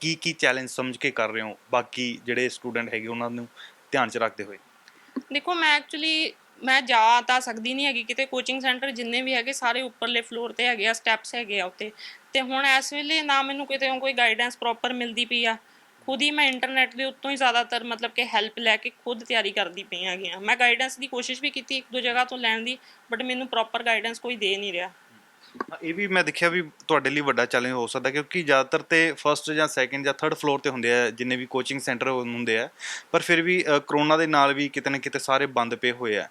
ਕੀ ਚੈਲੰਜ ਸਮਝ ਕੇ ਕਰ ਰਹੇ ਹੋ ਬਾਕੀ ਜਿਹੜੇ ਸਟੂਡੈਂਟ ਹੈਗੇ ਉਹਨਾਂ ਨੂੰ ਧਿਆਨ 'ਚ ਰੱਖਦੇ ਹੋਏ? ਦੇਖੋ, ਮੈਂ ਜਾ ਤਾਂ ਸਕਦੀ ਨਹੀਂ ਹੈਗੀ ਕਿਤੇ। ਕੋਚਿੰਗ ਸੈਂਟਰ ਜਿੰਨੇ ਵੀ ਹੈਗੇ ਸਾਰੇ ਉੱਪਰਲੇ ਫਲੋਰ 'ਤੇ ਹੈਗੇ ਆ, ਸਟੈਪਸ ਹੈਗੇ ਆ ਉੱਤੇ। ਅਤੇ ਹੁਣ ਇਸ ਵੇਲੇ ਨਾ ਮੈਨੂੰ ਕਿਤੇ ਕੋਈ ਗਾਈਡੈਂਸ ਪ੍ਰੋਪਰ ਮਿਲਦੀ ਪਈ ਆ। ਖੁਦ ਹੀ ਮੈਂ ਇੰਟਰਨੈਟ ਦੇ ਉੱਤੋਂ ਹੀ ਜ਼ਿਆਦਾਤਰ ਮਤਲਬ ਕਿ ਹੈਲਪ ਲੈ ਕੇ ਖੁਦ ਤਿਆਰੀ ਕਰਦੀ ਪਈ ਹੈਗੀ ਹਾਂ। ਮੈਂ ਗਾਈਡੈਂਸ ਦੀ ਕੋਸ਼ਿਸ਼ ਵੀ ਕੀਤੀ ਇੱਕ ਦੋ ਜਗ੍ਹਾ ਤੋਂ ਲੈਣ ਦੀ, ਬਟ ਮੈਨੂੰ ਪ੍ਰੋਪਰ ਗਾਈਡੈਂਸ ਕੋਈ ਦੇ ਨਹੀਂ ਰਿਹਾ। ਇਹ ਵੀ ਮੈਂ ਦੇਖਿਆ ਵੀ ਤੁਹਾਡੇ ਲਈ ਵੱਡਾ ਚੈਲੰਜ ਹੋ ਸਕਦਾ, ਕਿਉਂਕਿ ਜ਼ਿਆਦਾਤਰ ਤੇ ਫਸਟ ਜਾਂ ਸੈਕਿੰਡ ਜਾਂ ਥਰਡ ਫਲੋਰ ਤੇ ਹੁੰਦੇ ਆ ਜਿੰਨੇ ਵੀ ਕੋਚਿੰਗ ਸੈਂਟਰ ਹੁੰਦੇ ਆ। ਪਰ ਫਿਰ ਵੀ ਕਰੋਨਾ ਦੇ ਨਾਲ ਵੀ ਕਿਤੇ ਨਾ ਕਿਤੇ ਸਾਰੇ ਬੰਦ ਪਏ ਹੋਏ ਆ।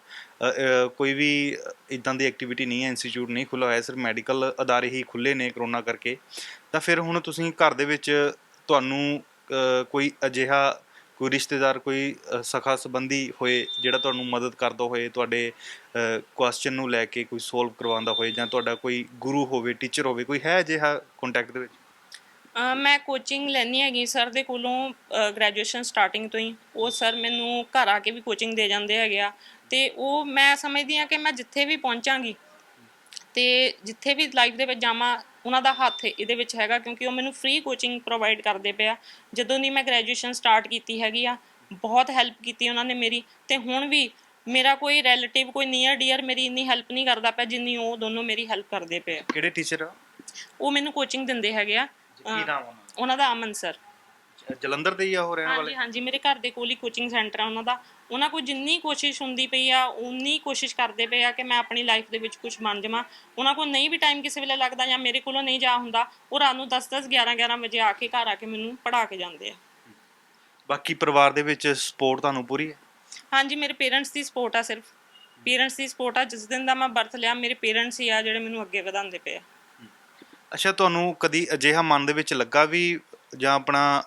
ਕੋਈ ਵੀ ਇੱਦਾਂ ਦੀ ਐਕਟੀਵਿਟੀ ਨਹੀਂ ਹੈ, ਇੰਸਟੀਚਿਊਟ ਨਹੀਂ ਖੁੱਲ੍ਹਾ ਹੋਇਆ, ਸਿਰਫ ਮੈਡੀਕਲ ਅਦਾਰੇ ਹੀ ਖੁੱਲ੍ਹੇ ਨੇ ਕਰੋਨਾ ਕਰਕੇ। ਤਾਂ ਫਿਰ ਹੁਣ ਤੁਸੀਂ ਘਰ ਦੇ ਵਿੱਚ ਤੁਹਾਨੂੰ ਕੋਈ ਅਜਿਹਾ ਕੋਈ ਰਿਸ਼ਤੇਦਾਰ, ਕੋਈ ਸਖਾ ਸੰਬੰਧੀ ਹੋਏ ਜਿਹੜਾ ਤੁਹਾਨੂੰ ਮਦਦ ਕਰਦਾ ਹੋਏ, ਤੁਹਾਡੇ ਕੁਐਸਚਨ ਨੂੰ ਲੈ ਕੇ ਕੋਈ ਸੋਲਵ ਕਰਵਾਉਂਦਾ ਹੋਏ, ਜਾਂ ਤੁਹਾਡਾ ਕੋਈ ਗੁਰੂ ਹੋਵੇ, ਟੀਚਰ ਹੋਵੇ, ਕੋਈ ਹੈ ਅਜਿਹਾ ਕੰਟੈਕਟ ਦੇ ਵਿੱਚ? ਮੈਂ ਕੋਚਿੰਗ ਲੈਂਦੀ ਹੈਗੀ ਸਰ ਦੇ ਕੋਲੋਂ ਗ੍ਰੈਜੂਏਸ਼ਨ ਸਟਾਰਟਿੰਗ ਤੋਂ ਹੀ। ਉਹ ਸਰ ਮੈਨੂੰ ਘਰ ਆ ਕੇ ਵੀ ਕੋਚਿੰਗ ਦੇ ਜਾਂਦੇ ਹੈਗੇ ਆ। ਅਤੇ ਉਹ ਮੈਂ ਸਮਝਦੀ ਹਾਂ ਕਿ ਮੈਂ ਜਿੱਥੇ ਵੀ ਪਹੁੰਚਾਂਗੀ ਅਤੇ ਜਿੱਥੇ ਵੀ ਲਾਈਫ ਦੇ ਵਿੱਚ ਜਾਵਾਂ, ਉਹਨਾਂ ਦਾ ਹੱਥ ਇਹਦੇ ਵਿੱਚ ਹੈਗਾ, ਕਿਉਂਕਿ ਉਹ ਮੈਨੂੰ ਫ੍ਰੀ ਕੋਚਿੰਗ ਪ੍ਰੋਵਾਈਡ ਕਰਦੇ ਪਏ ਆ। ਜਦੋਂ ਦੀ ਮੈਂ ਗ੍ਰੈਜੂਏਸ਼ਨ ਸਟਾਰਟ ਕੀਤੀ ਹੈਗੀ ਆ, ਬਹੁਤ ਹੈਲਪ ਕੀਤੀ ਉਹਨਾਂ ਨੇ ਮੇਰੀ। ਅਤੇ ਹੁਣ ਵੀ ਮੇਰਾ ਕੋਈ ਰਿਲੇਟਿਵ, ਕੋਈ ਨੀਅਰ ਡੀਅਰ ਮੇਰੀ ਇੰਨੀ ਹੈਲਪ ਨਹੀਂ ਕਰਦਾ ਪਿਆ ਜਿੰਨੀ ਉਹ ਦੋਨੋਂ ਮੇਰੀ ਹੈਲਪ ਕਰਦੇ ਪਏ ਆ। ਕਿਹੜੇ ਟੀਚਰ ਆ? ਉਹ ਮੈਨੂੰ ਕੋਚਿੰਗ ਦਿੰਦੇ ਹੈਗੇ ਆ। ਕੀ ਨਾਮ ਉਹਨਾਂ ਦਾ ਅਮਨ ਸਰ। ਜਲੰਧਰ ਦੇ ਹੀ ਆ ਉਹ ਰਹਿਣ ਹਾਂਜੀ ਵਾਲੇ? ਹਾਂਜੀ, ਮੇਰੇ ਘਰ ਦੇ ਕੋਲ ਹੀ ਕੋਚਿੰਗ ਸੈਂਟਰ ਆ ਉਹਨਾਂ ਦਾ। ਉਹਨਾਂ ਕੋਲ ਜਿੰਨੀ ਕੋਸ਼ਿਸ਼ ਹੁੰਦੀ ਪਈ ਆ ਉਨੀ ਕੋਸ਼ਿਸ਼ ਕਰਦੇ ਪਏ ਆ ਕਿ ਮੈਂ ਆਪਣੀ ਲਾਈਫ ਦੇ ਵਿੱਚ ਕੁਝ ਬਣ ਜਾਵਾਂ। ਉਹਨਾਂ ਕੋਲ ਨਹੀਂ ਵੀ ਟਾਈਮ ਕਿਸੇ ਵੇਲੇ ਲੱਗਦਾ ਜਾਂ ਮੇਰੇ ਕੋਲੋਂ ਨਹੀਂ ਜਾ ਹੁੰਦਾ, ਉਹ ਰਾਤ ਨੂੰ 10-10 11-11 ਵਜੇ ਆ ਕੇ ਘਰ ਆ ਕੇ ਮੈਨੂੰ ਪੜ੍ਹਾ ਕੇ ਜਾਂਦੇ ਆ। ਬਾਕੀ ਪਰਿਵਾਰ ਦੇ ਵਿੱਚ ਸਪੋਰਟ ਤੁਹਾਨੂੰ ਪੂਰੀ ਹੈ? ਹਾਂਜੀ, ਮੇਰੇ ਪੇਰੈਂਟਸ ਦੀ ਸਪੋਰਟ ਆ। ਸਿਰਫ ਪੇਰੈਂਟਸ ਦੀ ਸਪੋਰਟ ਆ। ਜਿਸ ਦਿਨ ਦਾ ਮੈਂ ਬਰਥ ਲਿਆ, ਮੇਰੇ ਪੇਰੈਂਟਸ ਹੀ ਆ ਜਿਹੜੇ ਮੈਨੂੰ ਅੱਗੇ ਵਧਾਉਂਦੇ ਪਏ ਆ। ਅੱਛਾ, ਤੁਹਾਨੂੰ ਕਦੀ ਅਜਿਹਾ ਮਨ ਦੇ ਵਿੱਚ ਲੱਗਾ ਵੀ, ਜਾਂ ਆਪਣਾ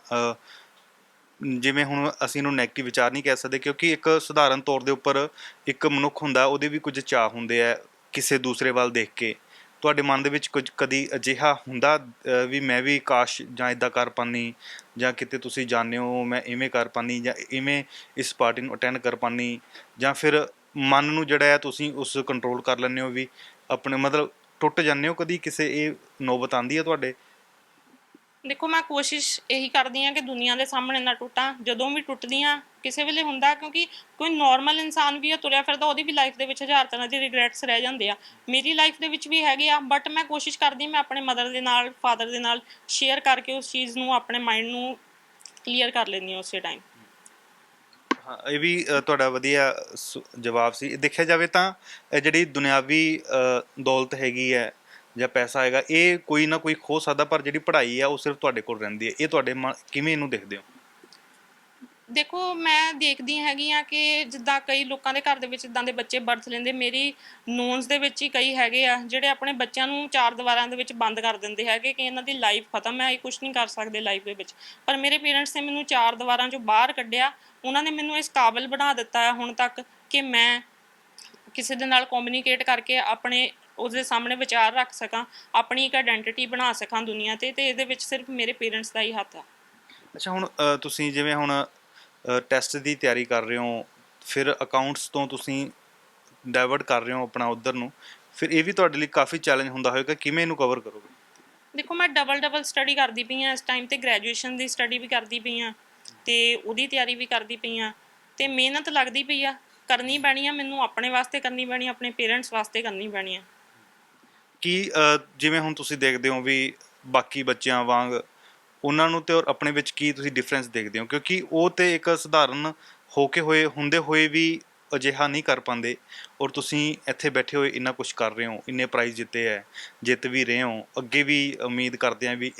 ਜਿਵੇਂ ਹੁਣ ਅਸੀਂ ਇਹਨੂੰ ਨੈਗੇਟਿਵ ਵਿਚਾਰ ਨਹੀਂ ਕਹਿ ਸਕਦੇ, ਕਿਉਂਕਿ ਇੱਕ ਸਧਾਰਨ ਤੌਰ ਦੇ ਉੱਪਰ ਇੱਕ ਮਨੁੱਖ ਹੁੰਦਾ, ਉਹਦੇ ਵੀ ਕੁਝ ਚਾਅ ਹੁੰਦੇ ਆ ਕਿਸੇ ਦੂਸਰੇ ਵੱਲ ਦੇਖ ਕੇ। ਤੁਹਾਡੇ ਮਨ ਦੇ ਵਿੱਚ ਕੁਝ ਕਦੀ ਅਜਿਹਾ ਹੁੰਦਾ ਵੀ ਮੈਂ ਵੀ ਕਾਸ਼ ਜਾਂ ਇੱਦਾਂ ਕਰ ਪਾਉਂਦੀ, ਜਾਂ ਕਿਤੇ ਤੁਸੀਂ ਜਾਣਦੇ ਹੋ ਮੈਂ ਇਵੇਂ ਕਰ ਪਾਉਂਦੀ, ਜਾਂ ਇਵੇਂ ਇਸ ਪਾਰਟੀ ਨੂੰ ਅਟੈਂਡ ਕਰ ਪਾਉਂਦੀ, ਜਾਂ ਫਿਰ ਮਨ ਨੂੰ ਜਿਹੜਾ ਹੈ ਤੁਸੀਂ ਉਸ ਕੰਟਰੋਲ ਕਰ ਲੈਂਦੇ ਹੋ ਵੀ ਆਪਣੇ, ਮਤਲਬ ਟੁੱਟ ਜਾਂਦੇ ਹੋ ਕਦੀ? ਕਿਸੇ ਇਹ ਨੌਬਤ ਆਉਂਦੀ ਹੈ ਤੁਹਾਡੇ? ਦੇਖੋ, ਮੈਂ ਕੋਸ਼ਿਸ਼ ਇਹੀ ਕਰਦੀ ਹਾਂ ਕਿ ਦੁਨੀਆ ਦੇ ਸਾਹਮਣੇ ਨਾ ਟੁੱਟਾਂ। ਜਦੋਂ ਵੀ ਟੁੱਟਦੀ ਹਾਂ ਕਿਸੇ ਵੇਲੇ ਹੁੰਦਾ, ਕਿਉਂਕਿ ਕੋਈ ਨੋਰਮਲ ਇਨਸਾਨ ਵੀ ਆ ਤੁਰਿਆ ਫਿਰਦਾ, ਉਹਦੀ ਵੀ ਲਾਈਫ ਦੇ ਵਿੱਚ ਹਜ਼ਾਰ ਤਰ੍ਹਾਂ ਦੇ ਰਿਗਰੈਟਸ ਰਹਿ ਜਾਂਦੇ ਆ। ਮੇਰੀ ਲਾਈਫ ਦੇ ਵਿੱਚ ਵੀ ਹੈਗੇ ਆ, ਬਟ ਮੈਂ ਕੋਸ਼ਿਸ਼ ਕਰਦੀ ਮੈਂ ਆਪਣੇ ਮਦਰ ਦੇ ਨਾਲ, ਫਾਦਰ ਦੇ ਨਾਲ ਸ਼ੇਅਰ ਕਰਕੇ ਉਸ ਚੀਜ਼ ਨੂੰ, ਆਪਣੇ ਮਾਈਂਡ ਨੂੰ ਕਲੀਅਰ ਕਰ ਲੈਂਦੀ ਹਾਂ ਉਸੇ ਟਾਈਮ। ਹਾਂ, ਇਹ ਵੀ ਤੁਹਾਡਾ ਵਧੀਆ ਜਵਾਬ ਸੀ। ਦੇਖਿਆ ਜਾਵੇ ਤਾਂ ਜਿਹੜੀ ਦੁਨਿਆਵੀ ਦੌਲਤ ਹੈਗੀ ਹੈ ਜਾਂ ਪੈਸਾ ਹੈਗਾ, ਇਹ ਕੋਈ ਨਾ ਕੋਈ ਖੋ ਸਕਦਾ, ਪਰ ਜਿਹੜੀ ਪੜ੍ਹਾਈ ਆ ਉਹ ਸਿਰਫ ਤੁਹਾਡੇ ਕੋਲ ਰਹਿੰਦੀ ਹੈ। ਇਹ ਤੁਹਾਡੇ ਕਿਵੇਂ ਇਹਨੂੰ ਦੇਖਦੇ ਹੋ? ਦੇਖੋ, ਮੈਂ ਦੇਖਦੀ ਹੈਗੀ ਆ ਕਿ ਜਿੱਦਾਂ ਕਈ ਲੋਕਾਂ ਦੇ ਘਰ ਦੇ ਵਿੱਚ ਇੱਦਾਂ ਦੇ ਬੱਚੇ ਬਰਥ ਲੈਂਦੇ। ਮੇਰੀ ਨੋਨਸ ਦੇ ਵਿੱਚ ਹੀ ਕਈ ਹੈਗੇ ਆ ਜਿਹੜੇ ਆਪਣੇ ਬੱਚਿਆਂ ਨੂੰ 4 ਦੀਵਾਰਾਂ ਦੇ ਵਿੱਚ ਬੰਦ ਕਰ ਦਿੰਦੇ ਹੈਗੇ ਕਿ ਇਹਨਾਂ ਦੀ ਲਾਈਫ ਖਤਮ ਹੈ, ਇਹ ਕੁਛ ਨਹੀਂ ਕਰ ਸਕਦੇ ਲਾਈਫ ਦੇ ਵਿੱਚ। ਪਰ ਮੇਰੇ ਪੇਰੈਂਟਸ ਨੇ ਮੈਨੂੰ 4 ਦੀਵਾਰਾਂ 'ਚੋਂ ਬਾਹਰ ਕੱਢਿਆ। ਉਹਨਾਂ ਨੇ ਮੈਨੂੰ ਇਸ ਕਾਬਿਲ ਬਣਾ ਦਿੱਤਾ ਹੈ ਹੁਣ ਤੱਕ ਕਿ ਮੈਂ ਕਿਸੇ ਦੇ ਨਾਲ ਕਮਿਊਨੀਕੇਟ ਕਰਕੇ ਆਪਣੇ ਉਸਦੇ ਸਾਹਮਣੇ ਵਿਚਾਰ ਰੱਖ ਸਕਾਂ, ਆਪਣੀ ਇੱਕ ਆਇਡੈਂਟੀਟੀ ਬਣਾ ਸਕਾਂ ਦੁਨੀਆ 'ਤੇ ਇਹਦੇ ਵਿੱਚ ਸਿਰਫ ਮੇਰੇ ਪੇਰੈਂਟਸ ਦਾ ਹੀ ਹੱਥ ਆ। ਅੱਛਾ, ਹੁਣ ਤੁਸੀਂ ਜਿਵੇਂ ਹੁਣ ਟੈਸਟ ਦੀ ਤਿਆਰੀ ਕਰ ਰਹੇ ਹੋ, ਫਿਰ ਅਕਾਊਂਟਸ ਤੋਂ ਤੁਸੀਂ ਡਾਇਵਰਟ ਕਰ ਰਹੇ ਹੋ ਆਪਣਾ ਉੱਧਰ ਨੂੰ, ਫਿਰ ਇਹ ਵੀ ਤੁਹਾਡੇ ਲਈ ਕਾਫੀ ਚੈਲੰਜ ਹੁੰਦਾ ਹੋਵੇਗਾ, ਕਿਵੇਂ ਇਹਨੂੰ ਕਵਰ ਕਰੋਗੇ? ਦੇਖੋ, ਮੈਂ ਡਬਲ ਸਟੱਡੀ ਕਰਦੀ ਪਈ ਹਾਂ ਇਸ ਟਾਈਮ 'ਤੇ, ਗ੍ਰੈਜੂਏਸ਼ਨ ਦੀ ਸਟੱਡੀ ਵੀ ਕਰਦੀ ਪਈ ਹਾਂ ਅਤੇ ਉਹਦੀ ਤਿਆਰੀ ਵੀ ਕਰਦੀ ਪਈ ਹਾਂ, ਅਤੇ ਮਿਹਨਤ ਲੱਗਦੀ ਪਈ ਆ, ਕਰਨੀ ਪੈਣੀ ਆ ਮੈਨੂੰ, ਆਪਣੇ ਵਾਸਤੇ ਕਰਨੀ ਪੈਣੀ, ਆਪਣੇ ਪੇਰੈਂਟਸ ਵਾਸਤੇ ਕਰਨੀ ਪੈਣੀ ਆ। ਕੀ ਜਿਵੇਂ ਹੁਣ ਤੁਸੀਂ ਦੇਖਦੇ ਹੋ ਵੀ ਬਾਕੀ ਬੱਚਿਆਂ ਵਾਂਗ ਉਹਨਾਂ ਨੂੰ ਤੇ ਔਰ ਆਪਣੇ ਵਿੱਚ ਕੀ ਤੁਸੀਂ ਡਿਫਰੈਂਸ ਦੇਖਦੇ ਹੋ? ਕਿਉਂਕਿ ਉਹ ਤੇ ਇੱਕ ਸਧਾਰਨ ਹੁੰਦੇ ਹੋਏ ਵੀ ਅਜਿਹਾ ਨਹੀਂ ਕਰ ਪਾਉਂਦੇ, ਔਰ ਤੁਸੀਂ ਇੱਥੇ ਬੈਠੇ ਹੋਏ ਇੰਨਾ ਕੁਛ ਕਰ ਰਹੇ ਹੋ, ਇੰਨੇ ਪ੍ਰਾਈਜ਼ ਜਿੱਤੇ ਹੈ, ਜਿੱਤ ਵੀ ਰਹੇ ਹੋ, ਅੱਗੇ ਵੀ ਉਮੀਦ ਕਰਦੇ ਹਾਂ ਵੀ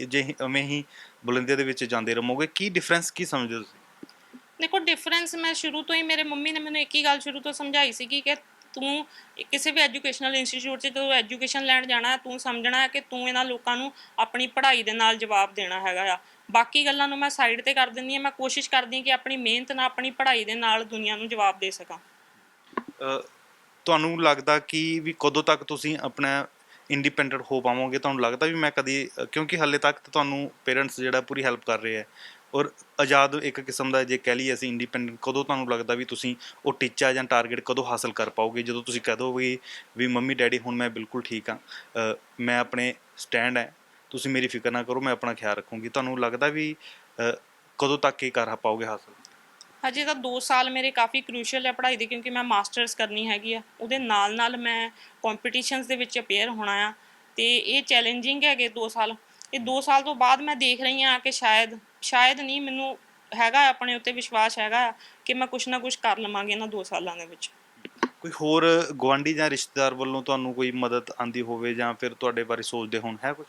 ਉਵੇਂ ਹੀ ਬੁਲੰਦੀਆਂ ਦੇ ਵਿੱਚ ਜਾਂਦੇ ਰਹੋਗੇ। ਕੀ ਡਿਫਰੈਂਸ ਕੀ ਸਮਝਦੇ ਹੋ ਤੁਸੀਂ? ਦੇਖੋ, ਡਿਫਰੈਂਸ ਮੈਂ ਸ਼ੁਰੂ ਤੋਂ ਹੀ, ਮੇਰੇ ਮੰਮੀ ਨੇ ਮੈਨੂੰ ਇੱਕ ਹੀ ਗੱਲ ਸ਼ੁਰੂ ਤੋਂ ਸਮਝਾਈ ਸੀਗੀ ਕਿ ਤੂੰ ਕਿਸੇ ਵੀ ਐਜੂਕੇਸ਼ਨਲ ਇੰਸਟੀਚਿਊਟ 'ਚ ਤੂੰ ਐਜੂਕੇਸ਼ਨ ਲੈਣ ਜਾਣਾ, ਤੂੰ ਸਮਝਣਾ ਹੈ ਕਿ ਤੂੰ ਇਹਨਾਂ ਲੋਕਾਂ ਨੂੰ ਆਪਣੀ ਪੜ੍ਹਾਈ ਦੇ ਨਾਲ ਜਵਾਬ ਦੇਣਾ ਹੈਗਾ ਆ। ਬਾਕੀ ਗੱਲਾਂ ਨੂੰ ਮੈਂ ਸਾਈਡ 'ਤੇ ਕਰ ਦਿੰਦੀ ਹਾਂ, ਮੈਂ ਕੋਸ਼ਿਸ਼ ਕਰਦੀ ਹਾਂ ਕਿ ਆਪਣੀ ਮਿਹਨਤ ਨਾਲ, ਆਪਣੀ ਪੜ੍ਹਾਈ ਦੇ ਨਾਲ ਦੁਨੀਆ ਨੂੰ ਜਵਾਬ ਦੇ ਸਕਾਂ। ਤੁਹਾਨੂੰ ਲੱਗਦਾ ਕਿ ਵੀ ਕਦੋਂ ਤੱਕ ਤੁਸੀਂ ਆਪਣਾ ਇੰਡੀਪੈਂਡੈਂਟ ਹੋ ਪਾਵੋਗੇ? ਤੁਹਾਨੂੰ ਲੱਗਦਾ ਵੀ ਮੈਂ ਕਦੀ, ਕਿਉਂਕਿ ਹਾਲੇ ਤੱਕ ਤਾਂ ਤੁਹਾਨੂੰ ਪੇਰੈਂਟਸ ਜਿਹੜਾ ਪੂਰੀ ਹੈਲਪ ਕਰ ਰਹੇ ਹੈ, ਔਰ ਆਜ਼ਾਦ ਇੱਕ ਕਿਸਮ ਦਾ ਜੇ ਕਹਿ ਲਈਏ ਅਸੀਂ ਇੰਡੀਪੈਂਡੈਂਟ, ਕਦੋਂ ਤੁਹਾਨੂੰ ਲੱਗਦਾ ਵੀ ਤੁਸੀਂ ਉਹ ਟੀਚਾ ਜਾਂ ਟਾਰਗੇਟ ਕਦੋਂ ਹਾਸਲ ਕਰ ਪਾਓਗੇ, ਜਦੋਂ ਤੁਸੀਂ ਕਹਿ ਦੋਗੇ ਵੀ ਮੰਮੀ ਡੈਡੀ ਹੁਣ ਮੈਂ ਬਿਲਕੁਲ ਠੀਕ ਹਾਂ, ਮੈਂ ਆਪਣੇ ਸਟੈਂਡ ਹੈ, ਤੁਸੀਂ ਮੇਰੀ ਫਿਕਰ ਨਾ ਕਰੋ, ਮੈਂ ਆਪਣਾ ਖਿਆਲ ਰੱਖੂੰਗੀ? ਤੁਹਾਨੂੰ ਲੱਗਦਾ ਵੀ ਕਦੋਂ ਤੱਕ ਇਹ ਕਰ ਪਾਓਗੇ ਹਾਸਲ? ਹਜੇ ਤਾਂ 2 ਸਾਲ ਮੇਰੇ ਕਾਫੀ ਕਰੂਸ਼ੀਅਲ ਹੈ ਪੜ੍ਹਾਈ ਦੇ, ਕਿਉਂਕਿ ਮੈਂ ਮਾਸਟਰਸ ਕਰਨੀ ਹੈਗੀ ਆ, ਉਹਦੇ ਨਾਲ ਮੈਂ ਕੰਪੀਟੀਸ਼ਨਸ ਦੇ ਵਿੱਚ ਅਪੇਅਰ ਹੋਣਾ ਆ, ਅਤੇ ਇਹ ਚੈਲੰਜਿੰਗ ਹੈਗੇ 2 ਸਾਲ। ਇਹ 2 ਸਾਲ ਤੋਂ ਬਾਅਦ ਮੈਂ ਦੇਖ ਰਹੀ ਹਾਂ ਕਿ ਸ਼ਾਇਦ ਨਹੀਂ, ਮੈਨੂੰ ਹੈਗਾ ਆਪਣੇ ਉੱਤੇ ਵਿਸ਼ਵਾਸ ਹੈਗਾ ਕਿ ਮੈਂ ਕੁਛ ਨਾ ਕੁਛ ਕਰ ਲਵਾਂਗੀ ਇਹਨਾਂ 2 ਸਾਲਾਂ ਦੇ ਵਿੱਚ। ਕੋਈ ਹੋਰ ਗੁਆਂਢੀ ਜਾਂ ਰਿਸ਼ਤੇਦਾਰ ਵੱਲੋਂ ਤੁਹਾਨੂੰ ਕੋਈ ਮਦਦ ਆਉਂਦੀ ਹੋਵੇ, ਜਾਂ ਫਿਰ ਤੁਹਾਡੇ ਬਾਰੇ ਸੋਚਦੇ ਹੋਣ, ਹੈ ਕੁਛ?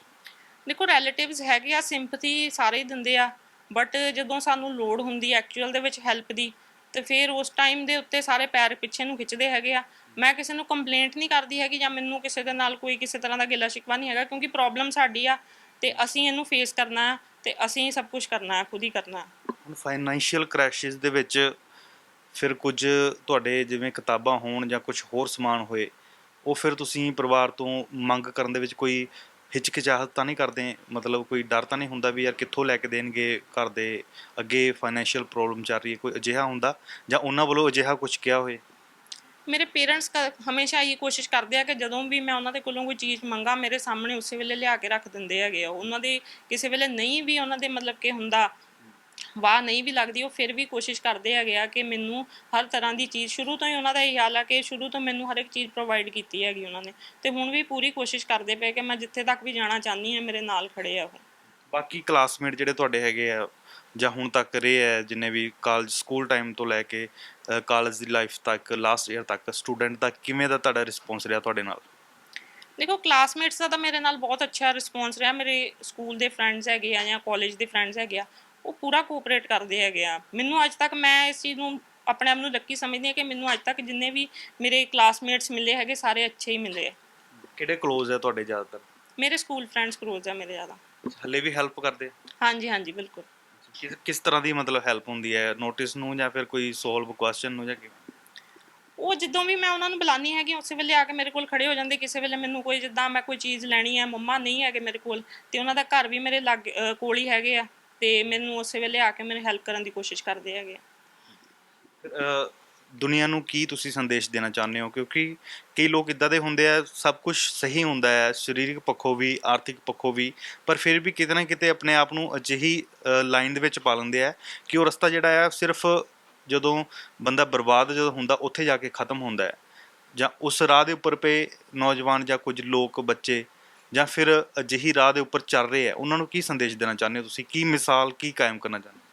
ਦੇਖੋ, ਰੈਲੇਟਿਵਸ ਹੈਗੇ ਆ, ਸਿੰਪਥੀ ਸਾਰੇ ਹੀ ਦਿੰਦੇ ਆ, ਬਟ ਜਦੋਂ ਸਾਨੂੰ ਲੋੜ ਹੁੰਦੀ ਐਕਚੁਅਲ ਦੇ ਵਿੱਚ ਹੈਲਪ ਦੀ, ਅਤੇ ਫਿਰ ਉਸ ਟਾਈਮ ਦੇ ਉੱਤੇ ਸਾਰੇ ਪੈਰ ਪਿੱਛੇ ਨੂੰ ਖਿੱਚਦੇ ਹੈਗੇ ਆ। ਮੈਂ ਕਿਸੇ ਨੂੰ ਕੰਪਲੇਂਟ ਨਹੀਂ ਕਰਦੀ ਹੈਗੀ, ਜਾਂ ਮੈਨੂੰ ਕਿਸੇ ਦੇ ਨਾਲ ਕੋਈ ਕਿਸੇ ਤਰ੍ਹਾਂ ਦਾ ਗਿਲਾ ਸ਼ਿਕਵਾ ਨਹੀਂ ਹੈਗਾ, ਕਿਉਂਕਿ ਪ੍ਰੋਬਲਮ ਸਾਡੀ ਆ ਅਤੇ ਅਸੀਂ ਇਹਨੂੰ ਫੇਸ ਕਰਨਾ, ਅਤੇ ਅਸੀਂ ਸਭ ਕੁਛ ਕਰਨਾ, ਖੁਦ ਹੀ ਕਰਨਾ। ਹੁਣ ਫਾਈਨੈਂਸ਼ੀਅਲ ਕ੍ਰੈਸ਼ਿਸ ਦੇ ਵਿੱਚ ਫਿਰ ਕੁਝ ਤੁਹਾਡੇ ਜਿਵੇਂ ਕਿਤਾਬਾਂ ਹੋਣ ਜਾਂ ਕੁਝ ਹੋਰ ਸਮਾਨ ਹੋਏ, ਉਹ ਫਿਰ ਤੁਸੀਂ ਪਰਿਵਾਰ ਤੋਂ ਮੰਗ ਕਰਨ ਦੇ ਵਿੱਚ ਕੋਈ ਹਿਚਕਿਚਾਹਟ ਤਾਂ ਨਹੀਂ ਕਰਦੇ? ਮਤਲਬ ਕੋਈ ਡਰ ਤਾਂ ਨਹੀਂ ਹੁੰਦਾ ਵੀ ਯਾਰ ਕਿੱਥੋਂ ਲੈ ਕੇ ਦੇਣਗੇ ਘਰ ਦੇ, ਅੱਗੇ ਫਾਈਨੈਂਸ਼ੀਅਲ ਪ੍ਰੋਬਲਮ ਚੱਲ ਰਹੀ ਹੈ, ਕੋਈ ਅਜਿਹਾ ਹੁੰਦਾ ਜਾਂ ਉਹਨਾਂ ਵੱਲੋਂ ਅਜਿਹਾ ਕੁਝ ਕਿਹਾ ਹੋਏ? ਮੇਰੇ ਪੇਰੈਂਟਸ ਹਮੇਸ਼ਾ ਇਹ ਕੋਸ਼ਿਸ਼ ਕਰਦੇ ਆ ਕਿ ਜਦੋਂ ਵੀ ਮੈਂ ਉਹਨਾਂ ਦੇ ਕੋਲੋਂ ਕੋਈ ਚੀਜ਼ ਮੰਗਾ, ਮੇਰੇ ਸਾਹਮਣੇ ਉਸੇ ਵੇਲੇ ਲਿਆ ਕੇ ਰੱਖ ਦਿੰਦੇ ਹੈਗੇ ਆ। ਉਹਨਾਂ ਦੇ ਕਿਸੇ ਵੇਲੇ ਨਹੀਂ ਵੀ ਉਹਨਾਂ ਦੇ ਮਤਲਬ ਕਿ ਹੁੰਦਾ, ਵਾਹ ਨਹੀਂ ਵੀ ਲੱਗਦੀ, ਉਹ ਫਿਰ ਵੀ ਕੋਸ਼ਿਸ਼ ਕਰਦੇ ਹੈਗੇ ਆ ਕਿ ਮੈਨੂੰ ਹਰ ਤਰ੍ਹਾਂ ਦੀ ਚੀਜ਼, ਸ਼ੁਰੂ ਤੋਂ ਹੀ ਉਹਨਾਂ ਦਾ ਇਹ ਹਾਲ ਆ ਕਿ ਸ਼ੁਰੂ ਤੋਂ ਮੈਨੂੰ ਹਰ ਇੱਕ ਚੀਜ਼ ਪ੍ਰੋਵਾਈਡ ਕੀਤੀ ਹੈਗੀ ਉਹਨਾਂ ਨੇ, ਅਤੇ ਹੁਣ ਵੀ ਪੂਰੀ ਕੋਸ਼ਿਸ਼ ਕਰਦੇ ਪਏ ਕਿ ਮੈਂ ਜਿੱਥੇ ਤੱਕ ਵੀ ਜਾਣਾ ਚਾਹੁੰਦੀ ਹਾਂ ਮੇਰੇ ਨਾਲ ਖੜੇ ਆ ਉਹ। ਬਾਕੀ ਕਲਾਸਮੇਟ ਜਿਹੜੇ ਤੁਹਾਡੇ ਹੈਗੇ ਆ ਜਾਂ ਹੁਣ ਤੱਕ ਰਹੇ ਹੈ, ਜਿੰਨੇ ਵੀ ਕਾਲਜ ਸਕੂਲ ਟਾਈਮ ਤੋਂ ਲੈ ਕੇ ਕਾਲਜ ਦੀ ਲਾਈਫ ਤੱਕ, ਲਾਸਟ ਈਅਰ ਤੱਕ, ਸਟੂਡੈਂਟ ਦਾ ਕਿਵੇਂ ਦਾ ਤੁਹਾਡਾ ਰਿਸਪੌਂਸ ਰਿਹਾ ਤੁਹਾਡੇ ਨਾਲ? ਦੇਖੋ, ਕਲਾਸਮੇਟਸ ਦਾ ਤਾਂ ਮੇਰੇ ਨਾਲ ਬਹੁਤ ਅੱਛਾ ਰਿਸਪੌਂਸ ਰਿਹਾ। ਮੇਰੇ ਸਕੂਲ ਦੇ ਫਰੈਂਡਸ ਹੈਗੇ ਆ ਜਾਂ ਕਾਲਜ ਦੇ ਫਰੈਂਡਸ ਹੈਗੇ ਆ, ਉਹ ਪੂਰਾ ਕੋਆਪਰੇਟ ਕਰਦੇ ਹੈਗੇ ਆ ਮੈਨੂੰ। ਅੱਜ ਤੱਕ ਮੈਂ ਇਸ ਚੀਜ਼ ਨੂੰ, ਆਪਣੇ ਆਪ ਨੂੰ ਲੱਕੀ ਸਮਝਦੀ ਹਾਂ ਕਿ ਮੈਨੂੰ ਅੱਜ ਤੱਕ ਜਿੰਨੇ ਵੀ ਮੇਰੇ ਕਲਾਸਮੇਟਸ ਮਿਲੇ ਹੈਗੇ, ਸਾਰੇ ਅੱਛੇ ਹੀ ਮਿਲੇ ਆ। ਕਿਹੜੇ ਕਲੋਜ਼ ਹੈ ਤੁਹਾਡੇ ਜ਼ਿਆਦਾਤਰ? ਮੇਰੇ ਸਕੂਲ ਫਰੈਂਡਸ ਕਲੋਜ਼ ਆ ਮੇਰੇ ਜ਼ਿਆਦਾ। ਹਲੇ ਵੀ ਹੈਲਪ ਕਰਦੇ? ਹਾਂਜੀ, ਬਿਲਕੁਲ। ਕਿਸ ਤਰ੍ਹਾਂ ਦੀ ਮਤਲਬ ਹੈਲਪ ਹੁੰਦੀ ਹੈ? ਨੋਟਿਸ ਨੂੰ ਜਾਂ ਫਿਰ ਕੋਈ ਸੋਲਵ ਕੁਐਸਚਨ ਨੂੰ, ਜਾਂ ਕਿਵੇਂ? ਉਹ ਜਦੋਂ ਵੀ ਮੈਂ ਉਹਨਾਂ ਨੂੰ ਬੁਲਾਉਂਦੀ ਹੈਗੀ, ਉਸੇ ਵੇਲੇ ਆ ਕੇ ਮੇਰੇ ਕੋਲ ਖੜੇ ਹੋ ਜਾਂਦੇ। ਕਿਸੇ ਵੇਲੇ ਮੈਨੂੰ ਕੋਈ, ਜਿੱਦਾਂ ਮੈਂ ਕੋਈ ਚੀਜ਼ ਲੈਣੀ ਹੈ, ਮੰਮਾ ਨਹੀਂ ਹੈਗੇ ਮੇਰੇ ਕੋਲ, ਅਤੇ ਉਹਨਾਂ ਦਾ ਘਰ ਵੀ ਮੇਰੇ ਕੋਲ ਹੀ ਹੈਗੇ ਆ, ਅਤੇ ਮੈਨੂੰ ਉਸੇ ਵੇਲੇ ਆ ਕੇ ਮੇਰੇ ਹੈਲਪ ਕਰਨ ਦੀ ਕੋਸ਼ਿਸ਼ ਕਰਦੇ ਹੈਗੇ ਆ। ਦੁਨੀਆ ਨੂੰ ਕੀ ਤੁਸੀਂ ਸੰਦੇਸ਼ ਦੇਣਾ ਚਾਹੁੰਦੇ ਹੋ? ਕਿਉਂਕਿ ਕਈ ਲੋਕ ਇੱਦਾਂ ਦੇ ਹੁੰਦੇ ਆ, ਸਭ ਕੁਝ ਸਹੀ ਹੁੰਦਾ ਹੈ, ਸਰੀਰਕ ਪੱਖੋਂ ਵੀ, ਆਰਥਿਕ ਪੱਖੋਂ ਵੀ, ਪਰ ਫਿਰ ਵੀ ਕਿਤੇ ਨਾ ਕਿਤੇ ਆਪਣੇ ਆਪ ਨੂੰ ਅਜਿਹੀ ਲਾਈਨ ਦੇ ਵਿੱਚ ਪਾ ਲੈਂਦੇ ਆ ਕਿ ਉਹ ਰਸਤਾ ਜਿਹੜਾ ਆ ਸਿਰਫ ਜਦੋਂ ਬੰਦਾ ਬਰਬਾਦ ਜਦੋਂ ਹੁੰਦਾ ਉੱਥੇ ਜਾ ਕੇ ਖ਼ਤਮ ਹੁੰਦਾ ਹੈ, ਜਾਂ ਉਸ ਰਾਹ ਦੇ ਉੱਪਰ ਪਏ ਨੌਜਵਾਨ ਜਾਂ ਕੁਝ ਲੋਕ, ਬੱਚੇ, ਜਾਂ ਫਿਰ ਅਜਿਹੀ ਰਾਹ ਦੇ ਉੱਪਰ ਚੱਲ ਰਹੇ ਆ, ਉਹਨਾਂ ਨੂੰ ਕੀ ਸੰਦੇਸ਼ ਦੇਣਾ ਚਾਹੁੰਦੇ ਹੋ ਤੁਸੀਂ? ਕੀ ਮਿਸਾਲ ਕੀ ਕਾਇਮ ਕਰਨਾ ਚਾਹੁੰਦੇ ਹੋ?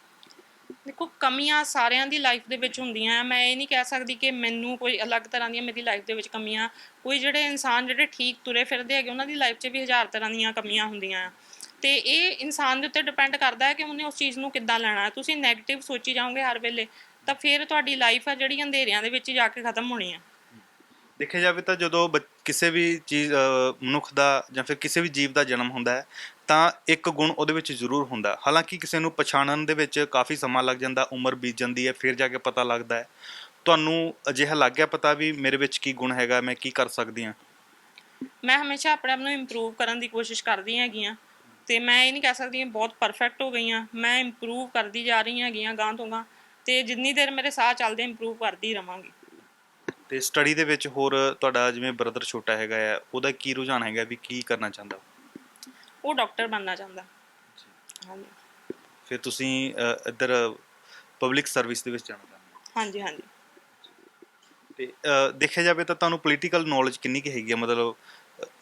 ਦੇਖੋ, ਕਮੀਆਂ ਸਾਰਿਆਂ ਦੀ ਲਾਈਫ ਦੇ ਵਿੱਚ ਹੁੰਦੀਆਂ। ਮੈਂ ਇਹ ਨਹੀਂ ਕਹਿ ਸਕਦੀ ਕਿ ਮੈਨੂੰ ਕੋਈ ਅਲੱਗ ਤਰ੍ਹਾਂ ਦੀਆਂ ਮੇਰੀ ਲਾਈਫ ਦੇ ਵਿੱਚ ਕਮੀਆਂ। ਕੋਈ ਜਿਹੜੇ ਇਨਸਾਨ ਜਿਹੜੇ ਠੀਕ ਤੁਰੇ ਫਿਰਦੇ ਹੈਗੇ, ਉਹਨਾਂ ਦੀ ਲਾਈਫ 'ਚ ਵੀ 1000 ਤਰ੍ਹਾਂ ਦੀਆਂ ਕਮੀਆਂ ਹੁੰਦੀਆਂ ਆ, ਅਤੇ ਇਹ ਇਨਸਾਨ ਦੇ ਉੱਤੇ ਡਿਪੈਂਡ ਕਰਦਾ ਹੈ ਕਿ ਉਹਨੇ ਉਸ ਚੀਜ਼ ਨੂੰ ਕਿੱਦਾਂ ਲੈਣਾ। ਤੁਸੀਂ ਨੈਗੇਟਿਵ ਸੋਚੀ ਜਾਓਗੇ ਹਰ ਵੇਲੇ, ਤਾਂ ਫਿਰ ਤੁਹਾਡੀ ਲਾਈਫ ਆ ਜਿਹੜੀ ਅੰਧੇਰਿਆਂ ਦੇ ਵਿੱਚ ਜਾ ਕੇ ਖ਼ਤਮ ਹੋਣੀ ਆ। ਦੇਖਿਆ ਜਾਵੇ ਤਾਂ ਜਦੋਂ ਕਿਸੇ ਵੀ ਚੀਜ਼, ਮਨੁੱਖ ਦਾ ਜਾਂ ਫਿਰ ਕਿਸੇ ਵੀ ਜੀਵ ਦਾ ਜਨਮ ਹੁੰਦਾ ਹੈ, ਤਾਂ ਇੱਕ ਗੁਣ ਉਹਦੇ ਵਿੱਚ ਜ਼ਰੂਰ ਹੁੰਦਾ। ਹਾਲਾਂਕਿ ਕਿਸੇ ਨੂੰ ਪਛਾਣਨ ਦੇ ਵਿੱਚ ਕਾਫੀ ਸਮਾਂ ਲੱਗ ਜਾਂਦਾ, ਉਮਰ ਬੀਤ ਜਾਂਦੀ ਹੈ, ਫਿਰ ਜਾ ਕੇ ਪਤਾ ਲੱਗਦਾ ਹੈ। ਤੁਹਾਨੂੰ ਅਜਿਹਾ ਲੱਗ ਗਿਆ ਪਤਾ ਵੀ ਮੇਰੇ ਵਿੱਚ ਕੀ ਗੁਣ ਹੈਗਾ, ਮੈਂ ਕੀ ਕਰ ਸਕਦੀ ਹਾਂ? ਮੈਂ ਹਮੇਸ਼ਾ ਆਪਣੇ ਆਪ ਨੂੰ ਇੰਪਰੂਵ ਕਰਨ ਦੀ ਕੋਸ਼ਿਸ਼ ਕਰਦੀ ਹੈਗੀ ਹਾਂ ਅਤੇ ਮੈਂ ਇਹ ਨਹੀਂ ਕਹਿ ਸਕਦੀ ਕਿ ਬਹੁਤ ਪਰਫੈਕਟ ਹੋ ਗਈ ਹਾਂ। ਮੈਂ ਇੰਪਰੂਵ ਕਰਦੀ ਜਾ ਰਹੀ ਹੈਗੀ ਹਾਂ ਗਾਂਹ ਤੋਂ ਗਾਂਹ, ਅਤੇ ਜਿੰਨੀ ਦੇਰ ਮੇਰੇ ਸਾਹ ਚੱਲਦੇ ਇੰਪਰੂਵ ਕਰਦੀ ਰਵਾਂਗੀ। ਤੇ ਸਟੱਡੀ ਦੇ ਵਿੱਚ ਹੋਰ ਤੁਹਾਡਾ ਜਿਵੇਂ ਬ੍ਰਦਰ ਛੋਟਾ ਹੈਗਾ ਆ, ਉਹਦਾ ਕੀ ਰੁਝਾਨ ਹੈਗਾ ਵੀ ਕੀ ਕਰਨਾ ਚਾਹੁੰਦਾ? ਉਹ ਡਾਕਟਰ ਬਣਨਾ ਚਾਹੁੰਦਾ। ਹਾਂਜੀ ਫਿਰ ਤੁਸੀਂ ਇੱਧਰ ਪਬਲਿਕ ਸਰਵਿਸ ਦੇ ਵਿੱਚ ਜਾਣਾ ਚਾਹੁੰਦੇ ਹੋ? ਹਾਂਜੀ ਹਾਂਜੀ। ਤੇ ਦੇਖਿਆ ਜਾਵੇ ਤਾਂ ਤੁਹਾਨੂੰ ਪੋਲੀਟੀਕਲ ਨੌਲੇਜ ਕਿੰਨੀ ਕੁ ਹੈਗੀ ਆ? ਮਤਲਬ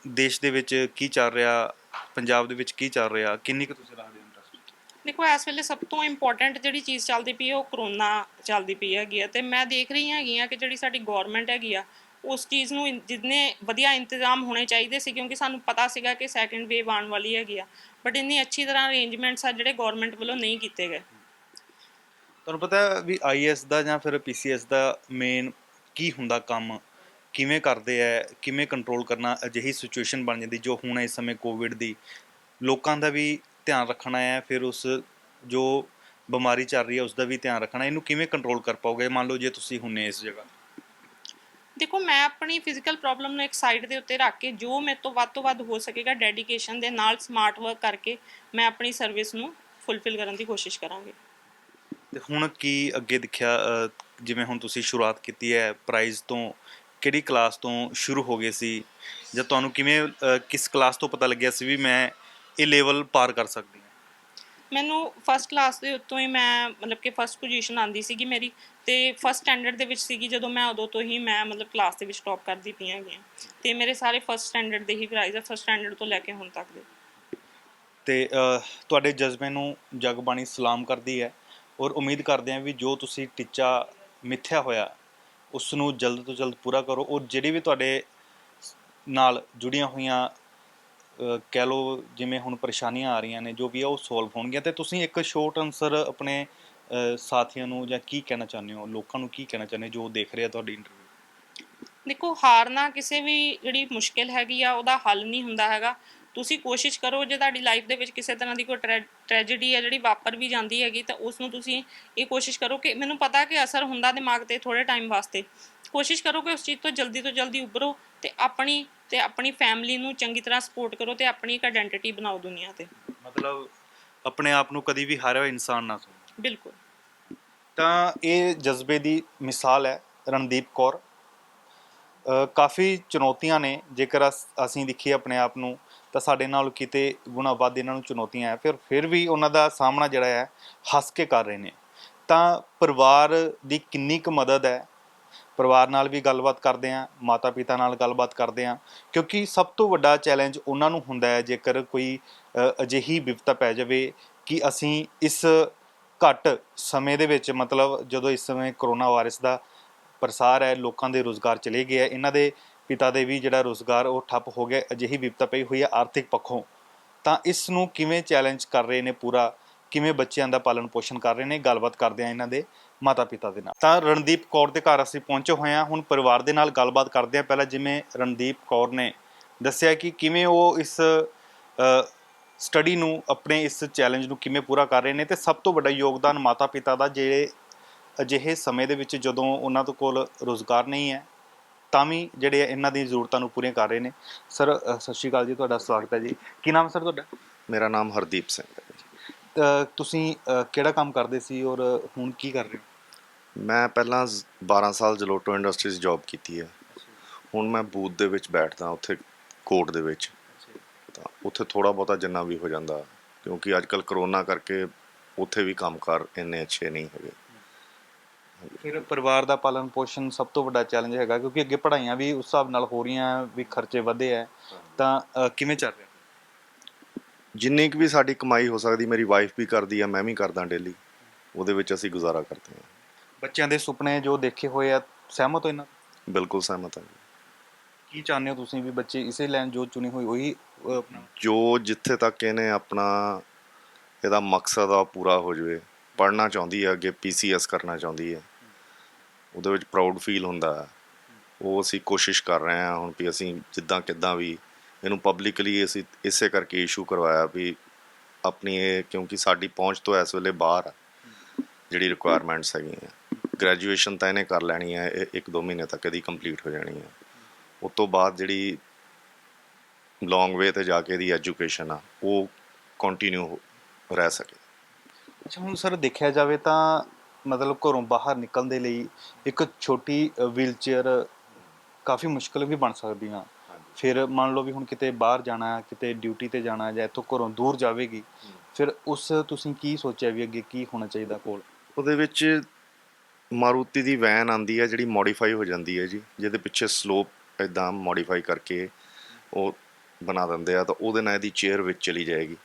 ਦੇਸ਼ ਦੇ ਵਿੱਚ ਕੀ ਚੱਲ ਰਿਹਾ, ਪੰਜਾਬ ਦੇ ਵਿੱਚ ਕੀ ਚੱਲ ਰਿਹਾ, ਕਿੰਨੀ ਕੁ ਤੁਸੀਂ ਰੱਖਦੇ ਹੋ ਇੰਟਰਸਟ? ਦੇਖੋ ਇਸ ਵੇਲੇ ਸਭ ਤੋਂ ਇੰਪੋਰਟੈਂਟ ਜਿਹੜੀ ਚੀਜ਼ ਚੱਲਦੀ ਪਈ ਹੈ ਉਹ ਕਰੋਨਾ ਚੱਲਦੀ ਪਈ ਹੈਗੀ ਆ, ਅਤੇ ਮੈਂ ਦੇਖ ਰਹੀ ਹੈਗੀ ਆ ਕਿ ਜਿਹੜੀ ਸਾਡੀ ਗੌਰਮੈਂਟ ਹੈਗੀ ਆ ਉਸ ਚੀਜ਼ ਨੂੰ ਜਿੰਨੇ ਵਧੀਆ ਇੰਤਜ਼ਾਮ ਹੋਣੇ ਚਾਹੀਦੇ ਸੀ, ਕਿਉਂਕਿ ਸਾਨੂੰ ਪਤਾ ਸੀਗਾ ਕਿ ਸੈਕਿੰਡ ਵੇਵ ਆਉਣ ਵਾਲੀ ਹੈਗੀ ਆ, ਬਟ ਇੰਨੀ ਅੱਛੀ ਤਰ੍ਹਾਂ ਅਰੇਂਜਮੈਂਟਸ ਆ ਜਿਹੜੇ ਗੌਰਮੈਂਟ ਵੱਲੋਂ ਨਹੀਂ ਕੀਤੇ ਗਏ। ਤੁਹਾਨੂੰ ਪਤਾ ਵੀ IAS ਦਾ ਜਾਂ ਫਿਰ PCS ਦਾ ਮੇਨ ਕੀ ਹੁੰਦਾ ਕੰਮ, ਕਿਵੇਂ ਕਰਦੇ ਹੈ, ਕਿਵੇਂ ਕੰਟਰੋਲ ਕਰਨਾ ਅਜਿਹੀ ਸਿਚੁਏਸ਼ਨ ਬਣ ਜਾਂਦੀ ਜੋ ਹੁਣ ਇਸ ਸਮੇਂ ਕੋਵਿਡ ਦੀ, ਲੋਕਾਂ ਦਾ ਵੀ ਧਿਆਨ ਰੱਖਣਾ ਹੈ, ਫਿਰ ਉਸ ਜੋ ਬਿਮਾਰੀ ਚੱਲ ਰਹੀ ਹੈ ਉਸ ਦਾ ਵੀ ਧਿਆਨ ਰੱਖਣਾ, ਇਹਨੂੰ ਕਿਵੇਂ ਕੰਟਰੋਲ ਕਰ ਪਾਓਗੇ ਮੰਨ ਲਓ ਜੇ ਤੁਸੀਂ ਹੁੰਨੇ ਇਸ ਜਗ੍ਹਾ? ਦੇਖੋ ਮੈਂ ਆਪਣੀ ਫਿਜ਼ੀਕਲ ਪ੍ਰੋਬਲਮ ਨੂੰ ਇੱਕ ਸਾਈਡ ਦੇ ਉੱਤੇ ਰੱਖ ਕੇ ਜੋ ਮੇਰੇ ਤੋਂ ਵੱਧ ਹੋ ਸਕੇਗਾ ਡੈਡੀਕੇਸ਼ਨ ਦੇ ਨਾਲ ਸਮਾਰਟ ਵਰਕ ਕਰਕੇ ਮੈਂ ਆਪਣੀ ਸਰਵਿਸ ਨੂੰ ਫੁੱਲਫਿਲ ਕਰਨ ਦੀ ਕੋਸ਼ਿਸ਼ ਕਰਾਂਗੀ। ਤੇ ਹੁਣ ਕੀ ਅੱਗੇ ਦਿਖਿਆ? ਜਿਵੇਂ ਹੁਣ ਤੁਸੀਂ ਸ਼ੁਰੂਆਤ ਕੀਤੀ ਹੈ ਪ੍ਰਾਈਜ਼ ਤੋਂ, ਕਿਹੜੀ ਕਲਾਸ ਤੋਂ ਸ਼ੁਰੂ ਹੋ ਗਏ ਸੀ, ਜਾਂ ਤੁਹਾਨੂੰ ਕਿਵੇਂ ਕਿਸ ਕਲਾਸ ਤੋਂ ਪਤਾ ਲੱਗਿਆ ਸੀ ਵੀ ਮੈਂ ਇਹ ਲੈਵਲ ਪਾਰ ਕਰ ਸਕਦੀ ਹਾਂ? ਮੈਨੂੰ ਫਸਟ ਕਲਾਸ ਦੇ ਉੱਤੋਂ ਹੀ ਮੈਂ ਮਤਲਬ ਕਿ ਫਸਟ ਪੋਜੀਸ਼ਨ ਆਉਂਦੀ ਸੀਗੀ ਮੇਰੀ, ਅਤੇ ਫਸਟ ਸਟੈਂਡਰਡ ਦੇ ਵਿੱਚ ਸੀਗੀ ਜਦੋਂ ਮੈਂ ਉਦੋਂ ਤੋਂ ਹੀ ਮੈਂ ਮਤਲਬ ਕਲਾਸ ਦੇ ਵਿੱਚ ਟੌਪ ਕਰਦੀ ਪਈ ਹੈਗੀ ਹਾਂ, ਅਤੇ ਮੇਰੇ ਸਾਰੇ ਫਸਟ ਸਟੈਂਡਰਡ ਦੇ ਹੀ ਪ੍ਰਾਈਜ਼ ਆ, ਫਸਟ ਸਟੈਂਡਰਡ ਤੋਂ ਲੈ ਕੇ ਹੁਣ ਤੱਕ ਦੇ। ਤੇ ਤੁਹਾਡੇ ਜਜ਼ਬੇ ਨੂੰ ਜਗਬਾਣੀ ਸਲਾਮ ਕਰਦੀ ਹੈ, ਔਰ ਉਮੀਦ ਕਰਦੇ ਹਾਂ ਵੀ ਜੋ ਤੁਸੀਂ ਟੀਚਾ ਮਿੱਥਿਆ ਹੋਇਆ ਉਸ ਨੂੰ ਜਲਦ ਤੋਂ ਜਲਦ ਪੂਰਾ ਕਰੋ, ਔਰ ਜਿਹੜੀ ਵੀ ਤੁਹਾਡੇ ਨਾਲ ਜੁੜੀਆਂ ਹੋਈਆਂ ਕਹਿ ਲਓ ਜਿਵੇਂ ਹੁਣ ਪਰੇਸ਼ਾਨੀਆਂ ਆ ਰਹੀਆਂ ਨੇ ਜੋ ਵੀ ਆ ਉਹ ਸੋਲਵ ਹੋਣਗੀਆਂ। ਤੇ ਤੁਸੀਂ ਇੱਕ ਸ਼ੋਰਟ ਆਨਸਰ ਆਪਣੇ ਸਾਥੀਆਂ ਨੂੰ ਜਾਂ ਕੀ ਕਹਿਣਾ ਚਾਹੁੰਦੇ ਹੋ, ਲੋਕਾਂ ਨੂੰ ਕੀ ਕਹਿਣਾ ਚਾਹੁੰਦੇ ਜੋ ਦੇਖ ਰਹੇ ਆ ਤੁਹਾਡੀ ਇੰਟਰਵਿਊ? ਦੇਖੋ ਹਾਰਨਾ ਕਿਸੇ ਵੀ ਜਿਹੜੀ ਮੁਸ਼ਕਿਲ ਹੈਗੀ ਆ ਉਹਦਾ ਹੱਲ ਨਹੀਂ ਹੁੰਦਾ ਹੈਗਾ। ਤੁਸੀਂ ਕੋਸ਼ਿਸ਼ ਕਰੋ, ਜੇ ਤੁਹਾਡੀ ਲਾਈਫ ਦੇ ਵਿੱਚ ਕਿਸੇ ਤਰ੍ਹਾਂ ਦੀ ਕੋਈ ਟ੍ਰੈਜੇਡੀ ਹੈ ਜਿਹੜੀ ਵਾਪਰ ਵੀ ਜਾਂਦੀ ਹੈਗੀ ਤਾਂ ਉਸ ਨੂੰ ਤੁਸੀਂ ਇਹ ਕੋਸ਼ਿਸ਼ ਕਰੋ ਕਿ, ਮੈਨੂੰ ਪਤਾ ਕਿ ਅਸਰ ਹੁੰਦਾ ਦਿਮਾਗ 'ਤੇ ਥੋੜ੍ਹੇ ਟਾਈਮ ਵਾਸਤੇ, ਕੋਸ਼ਿਸ਼ ਕਰੋ ਕਿ ਉਸ ਚੀਜ਼ ਤੋਂ ਜਲਦੀ ਉੱਭਰੋ ਅਤੇ ਆਪਣੀ ਫੈਮਿਲੀ ਨੂੰ ਚੰਗੀ ਤਰ੍ਹਾਂ ਸਪੋਰਟ ਕਰੋ ਅਤੇ ਆਪਣੀ ਇੱਕ ਆਇਡੈਂਟੀਟੀ ਬਣਾਓ ਦੁਨੀਆ 'ਤੇ। ਮਤਲਬ ਆਪਣੇ ਆਪ ਨੂੰ ਕਦੀ ਵੀ ਹਾਰਿਆ ਹੋਇਆ ਇਨਸਾਨ ਨਾ ਸਮਝੋ। ਬਿਲਕੁਲ। ਤਾਂ ਇਹ ਜਜ਼ਬੇ ਦੀ ਮਿਸਾਲ ਹੈ ਰਣਦੀਪ ਕੌਰ। ਕਾਫੀ ਚੁਣੌਤੀਆਂ ਨੇ, ਜੇਕਰ ਅਸੀਂ ਦੇਖੀਏ ਆਪਣੇ ਆਪ ਨੂੰ ਤਾਂ ਸਾਡੇ ਨਾਲ ਕਿਤੇ ਗੁਣਾ ਵੱਧ ਇਹਨਾਂ ਨੂੰ ਚੁਣੌਤੀਆਂ ਹੈ, ਫਿਰ ਵੀ ਉਹਨਾਂ ਦਾ ਸਾਹਮਣਾ ਜਿਹੜਾ ਹੈ ਹੱਸ ਕੇ ਕਰ ਰਹੇ ਨੇ। ਤਾਂ ਪਰਿਵਾਰ ਦੀ ਕਿੰਨੀ ਕੁ ਮਦਦ ਹੈ, ਪਰਿਵਾਰ ਨਾਲ ਵੀ ਗੱਲਬਾਤ ਕਰਦੇ ਹਾਂ, ਮਾਤਾ ਪਿਤਾ ਨਾਲ ਗੱਲਬਾਤ ਕਰਦੇ ਹਾਂ, ਕਿਉਂਕਿ ਸਭ ਤੋਂ ਵੱਡਾ ਚੈਲੰਜ ਉਹਨਾਂ ਨੂੰ ਹੁੰਦਾ ਹੈ ਜੇਕਰ ਕੋਈ ਅਜਿਹੀ ਵਿਪਤਾ ਪੈ ਜਾਵੇ ਕਿ ਅਸੀਂ ਇਸ ਘੱਟ ਸਮੇਂ ਦੇ ਵਿੱਚ, ਮਤਲਬ ਜਦੋਂ ਇਸ ਸਮੇਂ ਕਰੋਨਾ ਵਾਇਰਸ ਦਾ ਪ੍ਰਸਾਰ ਹੈ, ਲੋਕਾਂ ਦੇ ਰੁਜ਼ਗਾਰ ਚਲੇ ਗਏ ਹੈ, ਇਹਨਾਂ ਦੇ ਪਿਤਾ ਦੇ ਵੀ ਜਿਹੜਾ ਰੁਜ਼ਗਾਰ ਉਹ ਠੱਪ ਹੋ ਗਿਆ, ਅਜਿਹੀ ਵਿਪਤਾ ਪਈ ਹੋਈ ਹੈ ਆਰਥਿਕ ਪੱਖੋਂ। ਤਾਂ ਇਸ ਨੂੰ ਕਿਵੇਂ ਚੈਲੰਜ ਕਰ ਰਹੇ ਨੇ ਪੂਰਾ, ਕਿਵੇਂ ਬੱਚਿਆਂ ਦਾ ਪਾਲਣ ਪੋਸ਼ਣ ਕਰ ਰਹੇ ਨੇ, ਗੱਲਬਾਤ ਕਰਦੇ ਹਾਂ ਇਹਨਾਂ ਦੇ ਮਾਤਾ ਪਿਤਾ ਦੇ ਨਾਲ। ਤਾਂ ਰਣਦੀਪ ਕੌਰ ਦੇ ਘਰ ਅਸੀਂ ਪਹੁੰਚੇ ਹੋਏ ਹਾਂ, ਹੁਣ ਪਰਿਵਾਰ ਦੇ ਨਾਲ ਗੱਲਬਾਤ ਕਰਦੇ ਹਾਂ। ਪਹਿਲਾਂ ਜਿਵੇਂ ਰਣਦੀਪ ਕੌਰ ਨੇ ਦੱਸਿਆ ਕਿ ਕਿਵੇਂ ਉਹ ਇਸ ਸਟੱਡੀ ਨੂੰ, ਆਪਣੇ ਇਸ ਚੈਲੰਜ ਨੂੰ ਕਿਵੇਂ ਪੂਰਾ ਕਰ ਰਹੇ ਨੇ, ਤੇ ਸਭ ਤੋਂ ਵੱਡਾ ਯੋਗਦਾਨ ਮਾਤਾ ਪਿਤਾ ਦਾ, ਜਿਹੜੇ ਅਜਿਹੇ ਸਮੇਂ ਦੇ ਵਿੱਚ ਜਦੋਂ ਉਹਨਾਂ ਦੇ ਕੋਲ ਰੁਜ਼ਗਾਰ ਨਹੀਂ ਹੈ ਤਾਂ ਵੀ ਜਿਹੜੇ ਇਹਨਾਂ ਦੀ ਜ਼ਰੂਰਤਾਂ ਨੂੰ ਪੂਰੀਆਂ ਕਰ ਰਹੇ ਨੇ। ਸਰ ਸਤਿ ਸ਼੍ਰੀ ਅਕਾਲ ਜੀ, ਤੁਹਾਡਾ ਸਵਾਗਤ ਹੈ ਜੀ। ਕੀ ਨਾਮ ਸਰ ਤੁਹਾਡਾ? ਮੇਰਾ ਨਾਮ ਹਰਦੀਪ ਸਿੰਘ ਹੈ ਜੀ। ਤੁਸੀਂ ਕਿਹੜਾ ਕੰਮ ਕਰਦੇ ਸੀ ਔਰ ਹੁਣ ਕੀ ਕਰ ਰਹੇ ਹੋ? ਮੈਂ ਪਹਿਲਾਂ 12 ਸਾਲ ਜਲੋਟੋ ਇੰਡਸਟਰੀਜ਼ ਜੌਬ ਕੀਤੀ ਹੈ। ਹੁਣ ਮੈਂ ਬੂਥ ਦੇ ਵਿੱਚ ਬੈਠਦਾ ਉੱਥੇ ਕੋਰਟ ਦੇ ਵਿੱਚ, ਤਾਂ ਉੱਥੇ ਥੋੜ੍ਹਾ ਬਹੁਤਾ ਜਿੰਨਾ ਵੀ ਹੋ ਜਾਂਦਾ, ਕਿਉਂਕਿ ਅੱਜ ਕੱਲ੍ਹ ਕਰੋਨਾ ਕਰਕੇ ਉੱਥੇ ਵੀ ਕੰਮਕਾਰ ਇੰਨੇ ਅੱਛੇ ਨਹੀਂ ਹੈਗੇ। ਫਿਰ ਪਰਿਵਾਰ ਦਾ ਪਾਲਣ ਪੋਸ਼ਣ ਸਭ ਤੋਂ ਵੱਡਾ ਚੈਲੰਜ ਹੈਗਾ, ਕਿਉਂਕਿ ਅੱਗੇ ਪੜ੍ਹਾਈਆਂ ਵੀ ਉਸ ਹਿਸਾਬ ਨਾਲ ਹੋ ਰਹੀਆਂ ਵੀ, ਖਰਚੇ ਵਧੇ ਹੈ, ਤਾਂ ਕਿਵੇਂ ਚੱਲ ਰਿਹਾ? ਜਿੰਨੀ ਕੁ ਵੀ ਸਾਡੀ ਕਮਾਈ ਹੋ ਸਕਦੀ, ਮੇਰੀ ਵਾਈਫ ਵੀ ਕਰਦੀ ਆ, ਮੈਂ ਵੀ ਕਰਦਾ ਡੇਲੀ, ਉਹਦੇ ਵਿੱਚ ਅਸੀਂ ਗੁਜ਼ਾਰਾ ਕਰਦੇ ਹਾਂ। ਬੱਚਿਆਂ ਦੇ ਸੁਪਨੇ ਜੋ ਦੇਖੇ ਹੋਏ ਆ, ਸਹਿਮਤ ਹੋ ਇਹਨਾਂ? ਬਿਲਕੁਲ ਸਹਿਮਤ ਹਾਂ। ਕੀ ਚਾਹੁੰਦੇ ਹੋ ਤੁਸੀਂ ਵੀ ਬੱਚੇ ਇਸੇ ਲਾਈਨ ਜੋ ਚੁਣੀ ਹੋਈ ਉਹੀ ਆਪਣਾ? ਜੋ ਜਿੱਥੇ ਤੱਕ ਇਹਨੇ ਆਪਣਾ ਇਹਦਾ ਮਕਸਦ ਆ ਪੂਰਾ ਹੋ ਜਾਵੇ, ਪੜ੍ਹਨਾ ਚਾਹੁੰਦੀ ਹੈ, ਅੱਗੇ PCS ਕਰਨਾ ਚਾਹੁੰਦੀ ਹੈ, ਉਹਦੇ ਵਿੱਚ ਪ੍ਰਾਊਡ ਫੀਲ ਹੁੰਦਾ ਹੈ। ਉਹ ਅਸੀਂ ਕੋਸ਼ਿਸ਼ ਕਰ ਰਹੇ ਹਾਂ ਹੁਣ ਵੀ ਅਸੀਂ ਜਿੱਦਾਂ ਕਿੱਦਾਂ ਵੀ ਇਹਨੂੰ ਪਬਲਿਕਲੀ ਅਸੀਂ ਇਸੇ ਕਰਕੇ ਇਸ਼ੂ ਕਰਵਾਇਆ ਵੀ ਆਪਣੀ ਇਹ, ਕਿਉਂਕਿ ਸਾਡੀ ਪਹੁੰਚ ਤੋਂ ਇਸ ਵੇਲੇ ਬਾਹਰ ਆ ਜਿਹੜੀ ਰਿਕੁਆਇਰਮੈਂਟਸ ਹੈਗੀਆਂ। ਗ੍ਰੈਜੂਏਸ਼ਨ ਤਾਂ ਇਹਨੇ ਕਰ ਲੈਣੀ ਹੈ, ਇਹ 1-2 ਮਹੀਨੇ ਤੱਕ ਇਹਦੀ ਕੰਪਲੀਟ ਹੋ ਜਾਣੀ ਹੈ। ਉਸ ਤੋਂ ਬਾਅਦ ਜਿਹੜੀ ਲੌਂਗ ਵੇ ਤੇ ਜਾ ਕੇ ਇਹਦੀ ਐਜੂਕੇਸ਼ਨ ਆ ਉਹ ਕੰਟੀਨਿਊ ਰਹਿ ਸਕੇ। ਅੱਛਾ, ਹੁਣ ਸਰ ਦੇਖਿਆ ਜਾਵੇ ਤਾਂ ਮਤਲਬ ਘਰੋਂ ਬਾਹਰ ਨਿਕਲਣ ਦੇ ਲਈ ਇੱਕ ਛੋਟੀ ਵੀਲਚੇਅਰ ਕਾਫੀ ਮੁਸ਼ਕਲ ਵੀ ਬਣ ਸਕਦੀ ਆ। ਫਿਰ ਮੰਨ ਲਓ ਵੀ ਹੁਣ ਕਿਤੇ ਬਾਹਰ ਜਾਣਾ, ਕਿਤੇ ਡਿਊਟੀ ਤੇ ਜਾਣਾ ਜਾਂ ਇੱਥੋਂ ਘਰੋਂ ਦੂਰ ਜਾਵੇਗੀ, ਫਿਰ ਉਸ ਤੁਸੀਂ ਕੀ ਸੋਚਿਆ ਵੀ ਅੱਗੇ ਕੀ ਹੋਣਾ ਚਾਹੀਦਾ ਕੋਲ? ਉਹਦੇ ਵਿੱਚ ਮਾਰੂਤੀ ਦੀ ਵੈਨ ਆਉਂਦੀ ਹੈ ਜਿਹੜੀ ਮੋਡੀਫਾਈ ਹੋ ਜਾਂਦੀ ਹੈ ਜੀ, ਜਿਹਦੇ ਪਿੱਛੇ ਸਲੋਪ ਇੱਦਾਂ ਮੋਡੀਫਾਈ ਕਰਕੇ ਉਹ ਬਣਾ ਦਿੰਦੇ ਆ, ਤਾਂ ਉਹਦੇ ਨਾਲ ਇਹਦੀ ਚੇਅਰ ਵਿੱਚ ਚਲੀ ਜਾਏਗੀ।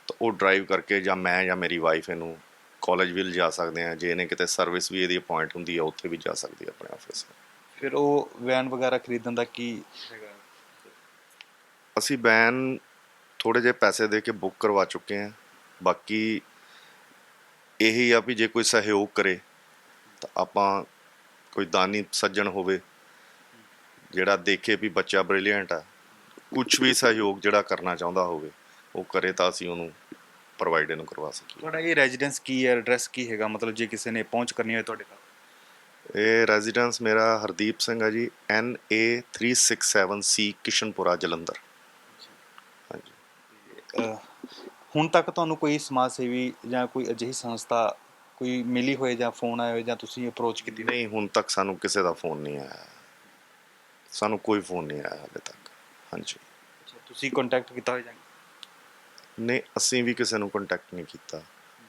ਤਾਂ ਉਹ ਡਰਾਈਵ ਕਰਕੇ ਜਾਂ ਮੈਂ ਜਾਂ ਮੇਰੀ ਵਾਈਫ ਇਹਨੂੰ ਕਾਲਜ ਵੀ ਲਿਜਾ ਸਕਦੇ ਹਾਂ, ਜੇ ਇਹਨੇ ਕਿਤੇ ਸਰਵਿਸ ਵੀ ਇਹਦੀ ਅਪਾਇੰਟ ਹੁੰਦੀ ਹੈ ਉੱਥੇ ਵੀ ਜਾ ਸਕਦੀ ਹੈ ਆਪਣੇ ਆਫਿਸ। ਫਿਰ ਉਹ ਵੈਨ ਵਗੈਰਾ ਖਰੀਦਣ ਦਾ ਕੀ ਹੈਗਾ? ਅਸੀਂ ਵੈਨ ਥੋੜ੍ਹੇ ਜਿਹੇ ਪੈਸੇ ਦੇ ਕੇ ਬੁੱਕ ਕਰਵਾ ਚੁੱਕੇ ਹਾਂ। ਬਾਕੀ ਇਹੀ ਆ ਵੀ ਜੇ ਕੋਈ ਸਹਿਯੋਗ ਕਰੇ ਤਾਂ ਆਪਾਂ, ਕੋਈ ਦਾਨੀ ਸੱਜਣ ਹੋਵੇ ਜਿਹੜਾ ਦੇਖੇ ਵੀ ਬੱਚਾ ਬ੍ਰਿਲੀਅੰਟ ਆ, ਕੁਝ ਵੀ ਸਹਿਯੋਗ ਜਿਹੜਾ ਕਰਨਾ ਚਾਹੁੰਦਾ ਹੋਵੇ ਉਹ ਕਰੇ ਤਾਂ ਅਸੀਂ ਉਹਨੂੰ ਪ੍ਰੋਵਾਈਡ ਇਹਨੂੰ ਕਰਵਾ ਸਕੀਏ। ਤੁਹਾਡਾ ਇਹ ਰੈਜ਼ੀਡੈਂਸ ਕੀ ਹੈ, ਐਡਰੈਸ ਕੀ ਹੈਗਾ, ਮਤਲਬ ਜੇ ਕਿਸੇ ਨੇ ਪਹੁੰਚ ਕਰਨੀ ਹੋਵੇ ਤੁਹਾਡੇ ਕੋਲ? ਇਹ ਰੈਜ਼ੀਡੈਂਸ ਮੇਰਾ ਹਰਦੀਪ ਸਿੰਘ ਆ ਜੀ, NA 367C ਕਿਸ਼ਨਪੁਰਾ ਜਲੰਧਰ। ਹਾਂਜੀ। ਹੁਣ ਤੱਕ ਤੁਹਾਨੂੰ ਕੋਈ ਸਮਾਜ ਸੇਵੀ ਜਾਂ ਕੋਈ ਅਜਿਹੀ ਸੰਸਥਾ ਕੋਈ ਮਿਲੀ ਹੋਏ ਜਾਂ ਫੋਨ ਆਏ ਹੋਏ ਜਾਂ ਤੁਸੀਂ ਅਪਰੋਚ ਕੀਤੀ? ਨਹੀਂ, ਹੁਣ ਤੱਕ ਸਾਨੂੰ ਕਿਸੇ ਦਾ ਫੋਨ ਨਹੀਂ ਆਇਆ, ਸਾਨੂੰ ਕੋਈ ਫੋਨ ਨਹੀਂ ਆਇਆ ਹਾਲੇ ਤੱਕ। ਹਾਂਜੀ। ਤੁਸੀਂ ਕੰਟੈਕਟ ਕੀਤਾ ਹੋਇਆ ਜਾਂ? ਨਹੀਂ, ਅਸੀਂ ਵੀ ਕਿਸੇ ਨੂੰ ਕੰਟੈਕਟ ਨਹੀਂ ਕੀਤਾ।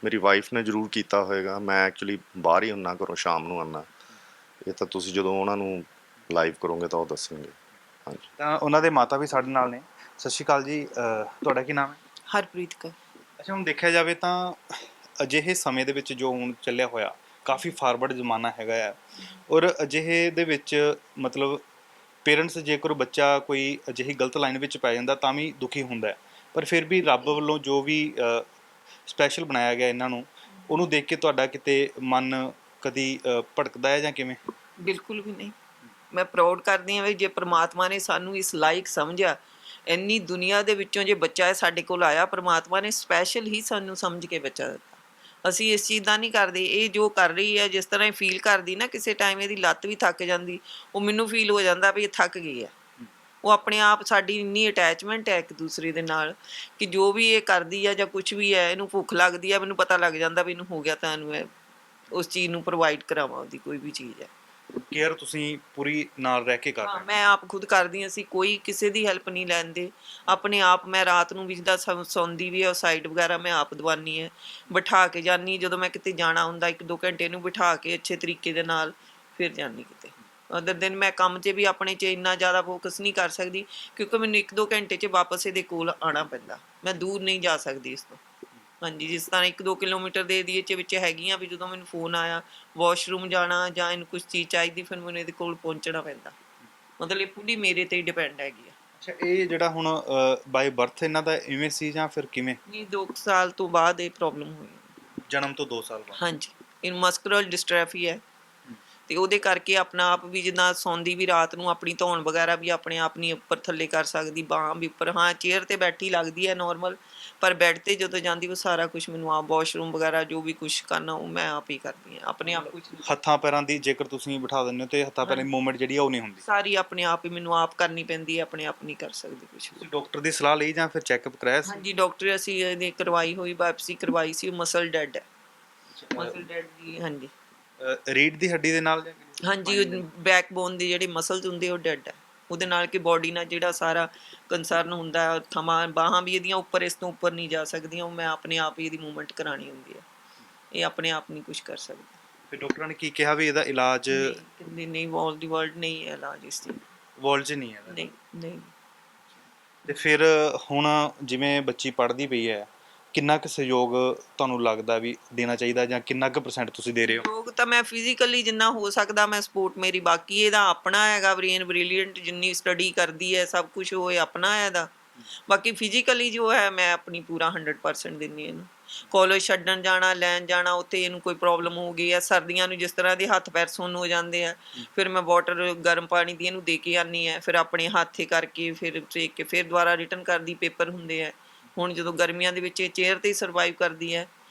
ਮੇਰੀ ਵਾਈਫ ਨੇ ਜ਼ਰੂਰ ਕੀਤਾ ਹੋਏਗਾ। ਮੈਂ ਐਕਚੁਅਲੀ ਬਾਹਰ ਹੀ ਹੁੰਨਾ, ਘਰੋਂ ਸ਼ਾਮ ਨੂੰ ਆਉਂਦਾ। ਇਹ ਤਾਂ ਤੁਸੀਂ ਜਦੋਂ ਉਹਨਾਂ ਨੂੰ ਲਾਈਵ ਕਰੋਗੇ ਤਾਂ ਉਹ ਦੱਸਣਗੇ। ਹਾਂਜੀ। ਤਾਂ ਉਹਨਾਂ ਦੇ ਮਾਤਾ ਵੀ ਸਾਡੇ ਨਾਲ ਨੇ। ਸਤਿ ਸ਼੍ਰੀ ਅਕਾਲ ਜੀ, ਤੁਹਾਡਾ ਕੀ ਨਾਮ ਹੈ? ਹਰਪ੍ਰੀਤ ਕੌਰ। ਅੱਛਾ, ਹੁਣ ਦੇਖਿਆ ਜਾਵੇ ਤਾਂ ਅਜਿਹੇ ਸਮੇਂ ਦੇ ਵਿੱਚ ਜੋ ਹੁਣ ਚੱਲਿਆ ਹੋਇਆ ਕਾਫੀ ਫਾਰਵਰਡ ਜ਼ਮਾਨਾ ਹੈਗਾ ਆ, ਔਰ ਅਜਿਹੇ ਦੇ ਵਿੱਚ ਮਤਲਬ ਪੇਰੈਂਟਸ ਜੇਕਰ ਬੱਚਾ ਕੋਈ ਅਜਿਹੀ ਗਲਤ ਲਾਈਨ ਵਿੱਚ ਪੈ ਜਾਂਦਾ ਤਾਂ ਵੀ ਦੁਖੀ ਹੁੰਦਾ ਹੈ, ਪਰ ਫਿਰ ਵੀ ਰੱਬ ਵੱਲੋਂ ਜੋ ਵੀ ਸਪੈਸ਼ਲ ਬਣਾਇਆ ਗਿਆ ਇਹਨਾਂ ਨੂੰ, ਉਹਨੂੰ ਦੇਖ ਕੇ ਤੁਹਾਡਾ ਕਿਤੇ ਮਨ ਕਦੀ ਭੜਕਦਾ ਹੈ ਜਾਂ ਕਿਵੇਂ? ਬਿਲਕੁਲ ਵੀ ਨਹੀਂ। ਮੈਂ ਪ੍ਰਾਊਡ ਕਰਦੀ ਹਾਂ ਵੀ ਜੇ ਪ੍ਰਮਾਤਮਾ ਨੇ ਸਾਨੂੰ ਇਸ ਲਾਇਕ ਸਮਝਿਆ, ਇੰਨੀ ਦੁਨੀਆ ਦੇ ਵਿੱਚੋਂ ਜੇ ਬੱਚਾ ਹੈ ਸਾਡੇ ਕੋਲ ਆਇਆ, ਪ੍ਰਮਾਤਮਾ ਨੇ ਸਪੈਸ਼ਲ ਹੀ ਸਾਨੂੰ ਸਮਝ ਕੇ ਬੱਚਾ ਦਿੱਤਾ। ਅਸੀਂ ਇਸ ਚੀਜ਼ ਦਾ ਨਹੀਂ ਕਰਦੇ। ਇਹ ਜੋ ਕਰ ਰਹੀ ਹੈ, ਜਿਸ ਤਰ੍ਹਾਂ ਇਹ ਫੀਲ ਕਰਦੀ ਨਾ, ਕਿਸੇ ਟਾਈਮ ਇਹਦੀ ਲੱਤ ਵੀ ਥੱਕ ਜਾਂਦੀ, ਉਹ ਮੈਨੂੰ ਫੀਲ ਹੋ ਜਾਂਦਾ ਵੀ ਇਹ ਥੱਕ ਗਈ ਹੈ। ਉਹ ਆਪਣੇ ਆਪ, ਸਾਡੀ ਇੰਨੀ ਅਟੈਚਮੈਂਟ ਹੈ ਇੱਕ ਦੂਸਰੇ ਦੇ ਨਾਲ ਕਿ ਜੋ ਵੀ ਇਹ ਕਰਦੀ ਹੈ ਜਾਂ ਕੁਝ ਵੀ ਹੈ, ਇਹਨੂੰ ਭੁੱਖ ਲੱਗਦੀ ਹੈ, ਮੈਨੂੰ ਪਤਾ ਲੱਗ ਜਾਂਦਾ ਵੀ ਇਹਨੂੰ ਹੋ ਗਿਆ, ਤਾਂ ਇਹਨੂੰ ਉਸ ਚੀਜ਼ ਨੂੰ ਪ੍ਰੋਵਾਈਡ ਕਰਾਵਾਂ, ਉਹਦੀ ਕੋਈ ਵੀ ਚੀਜ਼ ਹੈ। ਕੇਅਰ ਤੁਸੀਂ ਪੂਰੀ ਨਾਲ ਰਹਿ ਕੇ ਕਰ ਰਹੇ ਹਾਂ, ਹੋ? ਮੈਂ ਆਪ ਖੁਦ ਕਰਦੀ ਹਾਂ। ਅਸੀਂ ਕੋਈ ਕਿਸੇ ਦੀ ਹੈਲਪ ਨਹੀਂ ਲੈਂਦੇ, ਆਪਣੇ ਆਪ। ਮੈਂ ਰਾਤ ਨੂੰ ਵੀ ਜਿੱਦਾਂ ਸੌਂਦੀ ਵੀ ਹੈ, ਉਹ ਸਾਈਡ ਵਗੈਰਾ ਮੈਂ ਆਪ ਦਵਾਨੀ ਹੈ, ਬਿਠਾ ਕੇ ਜਾਂਦੀ। ਜਦੋਂ ਮੈਂ ਕਿਤੇ ਜਾਣਾ ਹੁੰਦਾ 1-2 ਘੰਟੇ ਨੂੰ ਬਿਠਾ ਕੇ ਅੱਛੇ ਤਰੀਕੇ ਦੇ ਨਾਲ ਫਿਰ ਜਾਂਦੀ ਕਿਤੇ। ਅਦਰ ਦਿਨ ਮੈਂ ਕੰਮ 'ਚ ਵੀ ਆਪਣੇ 'ਚ ਇੰਨਾ ਜ਼ਿਆਦਾ ਫੋਕਸ ਨਹੀਂ ਕਰ ਸਕਦੀ, ਕਿਉਂਕਿ ਮੈਨੂੰ 1-2 ਘੰਟੇ 'ਚ ਵਾਪਸ ਇਹਦੇ ਕੋਲ ਆਉਣਾ ਪੈਂਦਾ। ਮੈਂ ਦੂਰ ਨਹੀਂ ਜਾ ਸਕਦੀ ਇਸ ਤੋਂ। ਹਾਂਜੀ, ਜਿਸ ਤਰ੍ਹਾਂ 1-2 ਕਿਲੋਮੀਟਰ ਦੇ ਏਰੀਏ 'ਚ ਵਿੱਚ ਹੈਗੀਆਂ, ਵੀ ਜਦੋਂ ਮੈਨੂੰ ਫੋਨ ਆਇਆ, ਵਾਸ਼ਰੂਮ ਜਾਣਾ ਜਾਂ ਇਹਨੂੰ ਕੁਛ ਚੀਜ਼ ਚਾਹੀਦੀ, ਫਿਰ ਮੈਨੂੰ ਇਹਦੇ ਕੋਲ ਪਹੁੰਚਣਾ ਪੈਂਦਾ। ਮਤਲਬ ਇਹ ਪੂਰੀ ਮੇਰੇ 'ਤੇ ਹੀ ਡਿਪੈਂਡ ਹੈਗੀ ਆ। ਅੱਛਾ, ਇਹ ਜਿਹੜਾ ਹੁਣ ਬਾਈ ਬਰਥ ਇਹਨਾਂ ਦਾ ਇਵੇਂ ਸੀ ਜਾਂ ਫਿਰ ਕਿਵੇਂ? ਨਹੀਂ, 2 ਸਾਲ ਤੋਂ ਬਾਅਦ ਇਹ ਪ੍ਰੋਬਲਮ ਹੋਈ। ਜਨਮ ਤੋਂ 2 ਸਾਲ ਬਾਅਦ? ਹਾਂਜੀ, ਇਹਨੂੰ ਮਸਕੂਲਰ ਡਿਸਟ੍ਰਾਫੀ ਹੈ, ਤੇ ਉਹਦੇ ਕਰਕੇ ਆਪਣਾ ਆਪ ਵੀ ਜਿੱਦਾਂ ਸੌਂਦੀ ਵੀ ਰਾਤ ਨੂੰ, ਆਪਣੀ ਧੌਣ ਵਗੈਰਾ ਵੀ ਆਪਣੇ ਆਪ ਨਹੀਂ ਉੱਪਰ ਥੱਲੇ ਕਰ ਸਕਦੀ, ਬਾਹਾਂ ਵੀ ਉੱਪਰ। ਹਾਂ, ਚੇਅਰ 'ਤੇ ਬੈਠੀ ਲੱਗਦੀ ਹੈ ਨੋਰਮਲ, ਪਰ ਬੈੱਡ 'ਤੇ ਜਦੋਂ ਜਾਂਦੀ ਉਹ ਸਾਰਾ ਕੁਛ ਮੈਨੂੰ ਆਪ, ਵਾਸ਼ਰੂਮ ਵਗੈਰਾ ਜੋ ਵੀ ਕੁਛ ਕਰਨਾ ਉਹ ਮੈਂ ਆਪ ਹੀ ਕਰਦੀ ਹਾਂ, ਆਪਣੇ ਆਪ। ਕੁਛ ਹੱਥਾਂ ਪੈਰਾਂ ਦੀ ਜੇਕਰ ਤੁਸੀਂ ਬਿਠਾ ਦਿੰਦੇ ਹੋ ਤੇ ਹੱਥਾਂ ਪੈਰਾਂ ਦੀ ਮੂਵਮੈਂਟ ਜਿਹੜੀ ਆ ਉਹ ਨਹੀਂ ਹੁੰਦੀ? ਸਾਰੀ ਆਪਣੇ ਆਪ ਹੀ ਮੈਨੂੰ ਆਪ ਕਰਨੀ ਪੈਂਦੀ ਹੈ, ਆਪਣੇ ਆਪ ਨਹੀਂ ਕਰ ਸਕਦੀ ਕੁਛ ਵੀ। ਤੁਸੀਂ ਡਾਕਟਰ ਦੀ ਸਲਾਹ ਲਈ ਜਾਂ ਫਿਰ ਚੈੱਕਅਪ ਕਰਾਇਆ ਸੀ? ਹਾਂਜੀ, ਡਾਕਟਰ ਅਸੀਂ ਇਹਦੀ ਕਰਵਾਈ ਹੋਈ, ਬਾਇਪਸੀ ਕਰਵਾਈ ਸੀ। ਉਹ ਮਸਲ ਡੈਡ ਹੈ, ਮਸਲ ਡੈਡ ਦੀ। ਹਾਂਜੀ, ਰੀੜ ਦੀ ਹੱਡੀ ਦੇ ਨਾਲ? ਹਾਂਜੀ, ਬੈਕਬੋਨ ਦੇ ਜਿਹੜੇ ਮਸਲਸ ਹੁੰਦੇ ਉਹ ਡੈਡ ਹੈ। ਉਹਦੇ ਨਾਲ ਕਿ ਬੋਡੀ ਨਾਲ ਜਿਹੜਾ ਸਾਰਾ ਕੰਸਰਨ ਹੁੰਦਾ ਹੈ, ਥਮਾਂ ਬਾਹਾਂ ਵੀ ਇਹਦੀਆਂ ਉੱਪਰ, ਇਸ ਤੋਂ ਉੱਪਰ ਨਹੀਂ ਜਾ ਸਕਦੀਆਂ। ਉਹ ਮੈਂ ਆਪਣੇ ਆਪ ਹੀ ਇਹਦੀ ਮੂਵਮੈਂਟ ਕਰਾਉਣੀ ਹੁੰਦੀ ਹੈ, ਇਹ ਆਪਣੇ ਆਪ ਨਹੀਂ ਕੁਛ ਕਰ ਸਕਦੀ। ਫਿਰ ਡਾਕਟਰਾਂ ਨੇ ਕੀ ਕਿਹਾ ਵੀ ਇਹਦਾ ਇਲਾਜ? ਕਹਿੰਦੇ ਨਹੀਂ, ਵਾਲ ਦੀ ਵਰਲਡ ਨਹੀਂ ਹੈ ਇਲਾਜ ਇਸ ਦੀ। ਵਾਲ 'ਚ ਨਹੀਂ ਹੈ? ਨਹੀਂ ਨਹੀਂ। ਤੇ ਫਿਰ ਹੁਣ ਜਿਵੇਂ ਬੱਚੀ ਪੜ੍ਹਦੀ ਪਈ ਹੈ, ਕਿੰਨਾ ਕੁ ਸਹਿਯੋਗ ਤੁਹਾਨੂੰ ਲੱਗਦਾ ਵੀ ਦੇਣਾ ਚਾਹੀਦਾ ਜਾਂ ਕਿੰਨਾ ਕੁ % ਤੁਸੀਂ ਦੇ ਰਹੇ ਹੋ? ਲੋਕ ਤਾਂ ਮੈਂ ਫਿਜ਼ੀਕਲੀ ਜਿੰਨਾ ਹੋ ਸਕਦਾ ਮੈਂ ਸਪੋਰਟ ਮੇਰੀ, ਬਾਕੀ ਇਹਦਾ ਆਪਣਾ ਹੈਗਾ ਬ੍ਰੇਨ ਬ੍ਰਿਲੀਅੰਟ, ਜਿੰਨੀ ਸਟੱਡੀ ਕਰਦੀ ਹੈ ਸਭ ਕੁਝ ਉਹ ਆਪਣਾ ਹੈ ਇਹਦਾ। ਬਾਕੀ ਫਿਜ਼ੀਕਲੀ ਜੋ ਹੈ ਮੈਂ ਆਪਣੀ ਪੂਰਾ 100% ਦਿੰਦੀ ਇਹਨੂੰ। ਕਾਲਜ ਛੱਡਣ ਜਾਣਾ, ਲੈਣ ਜਾਣਾ, ਉੱਥੇ ਇਹਨੂੰ ਕੋਈ ਪ੍ਰੋਬਲਮ ਹੋ ਗਈ ਹੈ, ਸਰਦੀਆਂ ਨੂੰ ਜਿਸ ਤਰ੍ਹਾਂ ਦੇ ਹੱਥ ਪੈਰ ਸੁੰਨ ਹੋ ਜਾਂਦੇ ਆ, ਫਿਰ ਮੈਂ ਵਾਟਰ ਗਰਮ ਪਾਣੀ ਦੀ ਇਹਨੂੰ ਦੇ ਕੇ ਆਉਂਦੀ ਹੈ, ਫਿਰ ਆਪਣੇ ਹੱਥੇ ਕਰਕੇ ਫਿਰ ਸੇਕ ਕੇ ਫਿਰ ਦੁਬਾਰਾ ਰਿਟਰਨ ਕਰਦੀ, ਪੇਪਰ ਹੁੰਦੇ ਆ। ਹੁਣ ਜਦੋਂ ਗਰਮੀਆਂ ਦੇ ਵਿੱਚ ਇਹ ਚੇਅਰ 'ਤੇ ਹੀ ਸਰਵਾਈਵ ਕਰਦੀ ਹੈ,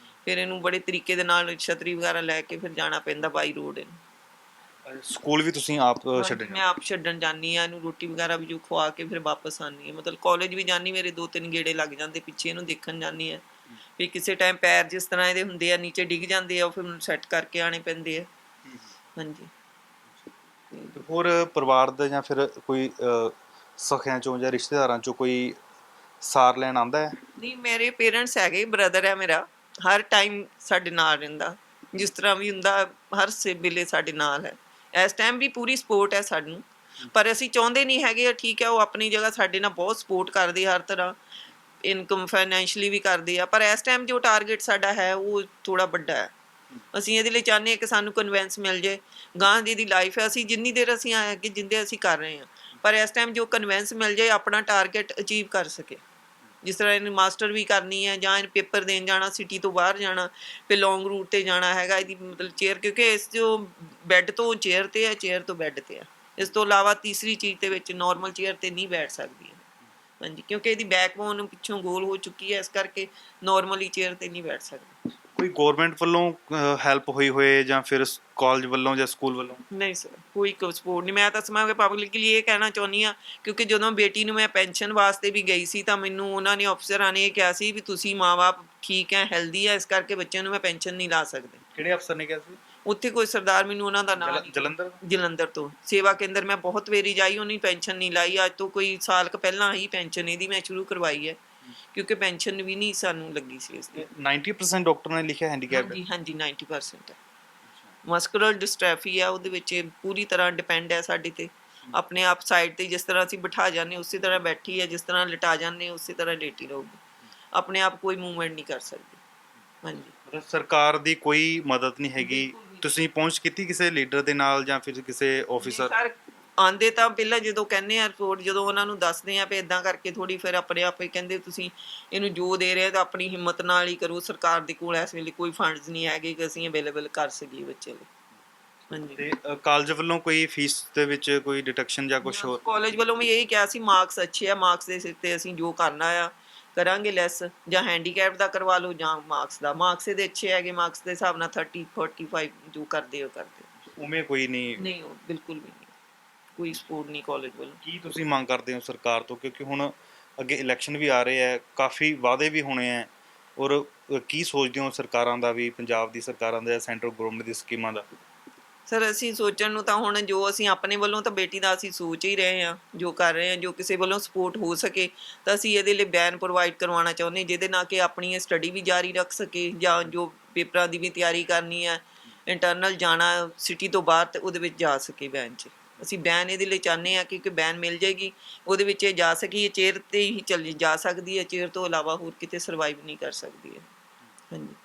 ਫਿਰ ਇਹਨੂੰ ਬੜੇ ਤਰੀਕੇ ਦੇ ਨਾਲ ਛਤਰੀ ਵਗੈਰਾ ਲੈ ਕੇ ਫਿਰ ਜਾਣਾ ਪੈਂਦਾ ਬਾਈ ਰੋਡ ਇਹਨੂੰ। ਸਕੂਲ ਵੀ ਤੁਸੀਂ ਆਪ ਛੱਡਣ ਮੈਂ ਆਪ ਛੱਡਣ ਜਾਂਦੀ ਆ ਇਹਨੂੰ, ਰੋਟੀ ਵਗੈਰਾ ਵੀ ਜੋ ਖਵਾ ਕੇ ਫਿਰ ਵਾਪਸ ਆਉਂਦੀ ਆ। ਮਤਲਬ ਕਾਲਜ ਵੀ ਜਾਂਦੀ, ਮੇਰੇ 2-3 ਗੇੜੇ ਲੱਗ ਜਾਂਦੇ ਪਿੱਛੇ ਇਹਨੂੰ ਦੇਖਣ ਜਾਂਦੀ ਆ ਵੀ ਕਿਸੇ ਟਾਈਮ ਪੈਰ ਜਿਸ ਤਰ੍ਹਾਂ ਇਹਦੇ ਹੁੰਦੇ ਆ ਨੀਚੇ ਡਿੱਗ ਜਾਂਦੇ ਆ, ਉਹ ਫਿਰ ਮੈਨੂੰ ਸੈੱਟ ਕਰਕੇ ਆਣੇ ਪੈਂਦੇ ਆ। ਹਾਂਜੀ। ਤੇ ਹੋਰ ਪਰਿਵਾਰ ਦਾ ਜਾਂ ਫਿਰ ਕੋਈ ਸਖਿਆਂ ਚੋਂ ਜਾਂ ਰਿਸ਼ਤੇਦਾਰਾਂ ਚੋਂ ਕੋਈ ਸਾਰ ਲੈਣ ਆਉਂਦਾ ਹੈ? ਨਹੀਂ, ਮੇਰੇ ਪੇਰੈਂਟਸ ਹੈਗੇ, ਬ੍ਰਦਰ ਹੈ ਮੇਰਾ, ਹਰ ਟਾਈਮ ਸਾਡੇ ਨਾਲ ਰਹਿੰਦਾ, ਜਿਸ ਤਰ੍ਹਾਂ ਵੀ ਹੁੰਦਾ ਹਰ ਵੇਲੇ ਸਾਡੇ ਨਾਲ ਹੈ। ਇਸ ਟਾਈਮ ਵੀ ਪੂਰੀ ਸਪੋਰਟ ਹੈ ਸਾਨੂੰ, ਪਰ ਅਸੀਂ ਚਾਹੁੰਦੇ ਨਹੀਂ ਹੈਗੇ। ਠੀਕ ਹੈ, ਉਹ ਆਪਣੀ ਜਗ੍ਹਾ ਸਾਡੇ ਨਾਲ ਬਹੁਤ ਸਪੋਰਟ ਕਰਦੇ, ਹਰ ਤਰ੍ਹਾਂ ਇਨਕਮ ਫਾਈਨੈਂਸ਼ਲੀ ਵੀ ਕਰਦੇ ਆ, ਪਰ ਇਸ ਟਾਈਮ ਜੋ ਟਾਰਗੇਟ ਸਾਡਾ ਹੈ ਉਹ ਥੋੜ੍ਹਾ ਵੱਡਾ ਹੈ। ਅਸੀਂ ਇਹਦੇ ਲਈ ਚਾਹੁੰਦੇ ਹਾਂ ਕਿ ਸਾਨੂੰ ਕਨਵੈਂਸ ਮਿਲ ਜਾਏ, ਗਾਂ ਦੀ ਲਾਈਫ ਹੈ, ਅਸੀਂ ਜਿੰਨੀ ਦੇਰ ਅਸੀਂ ਆਏ ਅੱਗੇ ਜਿੰਦੇ ਅਸੀਂ ਕਰ ਰਹੇ ਹਾਂ, ਪਰ ਇਸ ਟਾਈਮ ਜੋ ਕਨਵੈਂਸ ਮਿਲ ਜਾਏ ਆਪਣਾ ਟਾਰਗੇਟ ਅਚੀਵ ਕਰ ਸਕੇ। ਜਿਸ ਤਰ੍ਹਾਂ ਇਹਨੇ ਮਾਸਟਰ ਵੀ ਕਰਨੀ ਹੈ ਜਾਂ ਇਹਨੇ ਪੇਪਰ ਦੇਣ ਜਾਣਾ, ਸਿਟੀ ਤੋਂ ਬਾਹਰ ਜਾਣਾ, ਫਿਰ ਲੌਂਗ ਰੂਟ 'ਤੇ ਜਾਣਾ ਹੈਗਾ, ਇਹਦੀ ਮਤਲਬ ਚੇਅਰ, ਕਿਉਂਕਿ ਇਸ ਜੋ ਬੈੱਡ ਤੋਂ ਚੇਅਰ 'ਤੇ ਹੈ, ਚੇਅਰ ਤੋਂ ਬੈੱਡ 'ਤੇ ਹੈ, ਇਸ ਤੋਂ ਇਲਾਵਾ ਤੀਸਰੀ ਚੀਜ਼ ਦੇ ਵਿੱਚ ਨੋਰਮਲ ਚੇਅਰ 'ਤੇ ਨਹੀਂ ਬੈਠ ਸਕਦੀ ਹੈ। ਹਾਂਜੀ, ਕਿਉਂਕਿ ਇਹਦੀ ਬੈਕਬੋਨ ਪਿੱਛੋਂ ਗੋਲ ਹੋ ਚੁੱਕੀ ਹੈ, ਇਸ ਕਰਕੇ ਨੋਰਮਲੀ ਚੇਅਰ 'ਤੇ ਨਹੀਂ ਬੈਠ ਸਕਦੀ। ਕੋਈ ਗਵਰਨਮੈਂਟ ਵੱਲੋਂ ਹੈਲਪ ਹੋਈ ਹੋਏ ਜਾਂ ਫਿਰ ਕਾਲਜ ਵੱਲੋਂ ਜਾਂ ਸਕੂਲ ਵੱਲੋਂ? ਨਹੀਂ ਸਰ, ਕੋਈ ਸਪੋਰਟ ਨਹੀਂ। ਮੈਂ ਤਾਂ ਸਮਾਂ ਪਬਲਿਕਲੀ ਇਹ ਕਹਿਣਾ ਚਾਹੁੰਦੀ ਹਾਂ, ਕਿਉਂਕਿ ਜਦੋਂ ਬੇਟੀ ਨੂੰ ਮੈਂ ਪੈਨਸ਼ਨ ਵਾਸਤੇ ਵੀ ਗਈ ਸੀ ਤਾਂ ਮੈਨੂੰ ਉਹਨਾਂ ਨੇ ਅਫਸਰਾਂ ਨੇ ਇਹ ਕਿਹਾ ਸੀ ਵੀ ਤੁਸੀਂ ਮਾਂ-ਬਾਪ ਠੀਕ ਹੈ, ਹੈਲਦੀ ਹੈ, ਇਸ ਕਰਕੇ ਬੱਚਿਆਂ ਨੂੰ ਮੈਂ ਪੈਨਸ਼ਨ ਨਹੀਂ ਲਾ ਸਕਦੇ। ਕਿਹੜੇ ਅਫਸਰ ਨੇ ਕਿਹਾ ਸੀ? ਉੱਥੇ ਕੋਈ ਸਰਦਾਰ, ਮੈਨੂੰ ਉਹਨਾਂ ਦਾ ਨਾਮ ਜਲੰਧਰ ਤੋਂ ਸੇਵਾ ਕੇਂਦਰ ਮੈਂ ਬਹੁਤ ਵਾਰੀ ਜਾਈ, ਉਹਨੇ ਪੈਨਸ਼ਨ ਨਹੀਂ ਲਾਈ। ਅੱਜ ਤੋਂ ਕੋਈ ਸਾਲ ਕੁ ਪਹਿਲਾਂ ਹੀ ਪੈਨਸ਼ਨ ਇਹਦੀ ਮੈਂ ਸ਼ੁਰੂ ਕਰਵਾਈ ਹੈ, ਕਿਉਂਕਿ ਪੈਨਸ਼ਨ ਵੀ ਨਹੀਂ ਸਾਨੂੰ ਲੱਗੀ ਸੀ ਇਸ ਦੀ। 90% ਡਾਕਟਰ ਨੇ ਲਿਖਿਆ ਹੈਂਡੀਕੈਪ? ਹਾਂਜੀ 90% ਹੈ। ਮਸਕੂਲਰ ਡਿਸਟ੍ਰੈਫੀ ਆ, ਉਹਦੇ ਵਿੱਚ ਪੂਰੀ ਤਰ੍ਹਾਂ ਡਿਪੈਂਡ ਹੈ ਸਾਡੇ ਤੇ, ਆਪਣੇ ਆਪ ਸਾਈਡ ਤੇ ਜਿਸ ਤਰ੍ਹਾਂ ਅਸੀਂ ਬਿਠਾ ਜਾਂਦੇ ਉਸੇ ਤਰ੍ਹਾਂ ਬੈਠੀ ਹੈ, ਜਿਸ ਤਰ੍ਹਾਂ ਲਿਟਾ ਜਾਂਦੇ ਉਸੇ ਤਰ੍ਹਾਂ ਲੇਟੀ ਰਹੂਗੀ, ਆਪਣੇ ਆਪ ਕੋਈ ਮੂਵਮੈਂਟ ਨਹੀਂ ਕਰ ਸਕਦੀ। ਹਾਂਜੀ, ਮਤਲਬ ਸਰਕਾਰ ਦੀ ਕੋਈ ਮਦਦ ਨਹੀਂ ਹੈਗੀ? ਤੁਸੀਂ ਪਹੁੰਚ ਕੀਤੀ ਕਿਸੇ ਲੀਡਰ ਦੇ ਨਾਲ ਜਾਂ ਫਿਰ ਕਿਸੇ ਆਫੀਸਰ? ਸਰ ਆਉਂਦੇ ਤਾਂ ਪਹਿਲਾਂ ਜਦੋਂ ਕਹਿੰਦੇ ਆ ਰਿਪੋਰਟ, ਜਦੋਂ ਉਹਨਾਂ ਨੂੰ ਦੱਸਦੇ ਆ ਵੀ ਇੱਦਾਂ ਕਰਕੇ ਥੋੜ੍ਹੀ, ਫਿਰ ਆਪਣੇ ਆਪ ਹੀ ਕਹਿੰਦੇ ਤੁਸੀਂ ਇਹਨੂੰ ਜੋ ਦੇ ਰਹੇ ਤਾਂ ਆਪਣੀ ਹਿੰਮਤ ਨਾਲ ਹੀ ਕਰੋ, ਸਰਕਾਰ ਦੇ ਕੋਲ ਇਸ ਵੇਲੇ ਕੋਈ ਫੰਡਸ ਨਹੀਂ ਹੈਗੇ ਕਿ ਅਸੀਂ ਅਵੇਲੇਬਲ ਕਰ ਸਕੀਏ ਬੱਚੇ ਲਈ। ਹਾਂਜੀ। ਤੇ ਕਾਲਜ ਵੱਲੋਂ ਕੋਈ ਫੀਸ ਦੇ ਵਿੱਚ ਕੋਈ ਡਿਟੈਕਸ਼ਨ ਜਾਂ ਕੁਝ ਹੋਰ? ਕਾਲਜ ਵੱਲੋਂ ਵੀ ਇਹੀ ਕਿਹਾ ਸੀ, ਮਾਰਕਸ ਅੱਛੇ ਆ, ਮਾਰਕਸ ਦੇ ਸਿਰ ਤੇ ਅਸੀਂ ਜੋ ਕਰਨਾ ਆ ਕਰਾਂਗੇ ਲੈਸ, ਜਾਂ ਹੈਂਡੀਕੈਪ ਦਾ ਕਰਵਾ ਲਓ ਜਾਂ ਮਾਰਕਸ ਦਾ। ਮਾਰਕਸ ਇਹਦੇ ਅੱਛੇ ਹੈਗੇ, ਮਾਰਕਸ ਦੇ ਹਿਸਾਬ ਨਾਲ 30, 45 ਜੋ ਕਰਦੇ ਹੋ ਕਰਦੇ। ਉਵੇਂ ਕੋਈ ਨਹੀਂ? ਨਹੀਂ, ਉਹ ਬਿਲਕੁਲ ਵੀ ਨਹੀਂ, ਕੋਈ ਸਪੋਰਟ ਨਹੀਂ ਕਾਲਜ ਵੱਲੋਂ। ਕੀ ਤੁਸੀਂ ਮੰਗ ਕਰਦੇ ਹੋ ਸਰਕਾਰ ਤੋਂ, ਕਿਉਂਕਿ ਹੁਣ ਅੱਗੇ ਇਲੈਕਸ਼ਨ ਵੀ ਆ ਰਹੇ ਹੈ, ਕਾਫੀ ਵਾਅਦੇ ਵੀ ਹੋਣੇ ਹੈ, ਔਰ ਕੀ ਸੋਚਦੇ ਹੋ ਸਰਕਾਰਾਂ ਦਾ ਵੀ, ਪੰਜਾਬ ਦੀ ਸਰਕਾਰਾਂ ਦਾ ਜਾਂ ਸੈਂਟਰਲ ਗਵਰਨਮੈਂਟ ਦੀ ਸਕੀਮਾਂ ਦਾ? ਸਰ ਅਸੀਂ ਸੋਚਣ ਨੂੰ ਤਾਂ ਹੁਣ ਜੋ ਅਸੀਂ ਆਪਣੇ ਵੱਲੋਂ ਤਾਂ ਬੇਟੀ ਦਾ ਅਸੀਂ ਸੋਚ ਹੀ ਰਹੇ ਹਾਂ, ਜੋ ਕਰ ਰਹੇ ਹਾਂ, ਜੋ ਕਿਸੇ ਵੱਲੋਂ ਸਪੋਰਟ ਹੋ ਸਕੇ ਤਾਂ ਅਸੀਂ ਇਹਦੇ ਲਈ ਵੈਨ ਪ੍ਰੋਵਾਈਡ ਕਰਵਾਉਣਾ ਚਾਹੁੰਦੇ, ਜਿਹਦੇ ਨਾਲ ਕਿ ਆਪਣੀ ਇਹ ਸਟੱਡੀ ਵੀ ਜਾਰੀ ਰੱਖ ਸਕੇ, ਜਾਂ ਜੋ ਪੇਪਰਾਂ ਦੀ ਵੀ ਤਿਆਰੀ ਕਰਨੀ ਹੈ, ਇੰਟਰਨਲ ਜਾਣਾ ਸਿਟੀ ਤੋਂ ਬਾਹਰ, ਤੇ ਉਹਦੇ ਵਿੱਚ ਜਾ ਸਕੇ ਵੈਨ 'ਚ। ਅਸੀਂ ਬੈਨ ਇਹਦੇ ਲਈ ਚਾਹੁੰਦੇ ਹਾਂ ਕਿ ਬੈਨ ਮਿਲ ਜਾਏਗੀ, ਉਹਦੇ ਵਿੱਚ ਇਹ ਜਾ ਸਕੀ, ਇਹ ਚੇਅਰ 'ਤੇ ਹੀ ਚੱਲੀ ਜਾ ਸਕਦੀ ਹੈ, ਚੇਅਰ ਤੋਂ ਇਲਾਵਾ ਹੋਰ ਕਿਤੇ ਸਰਵਾਈਵ ਨਹੀਂ ਕਰ ਸਕਦੀ ਹੈ। ਹਾਂਜੀ।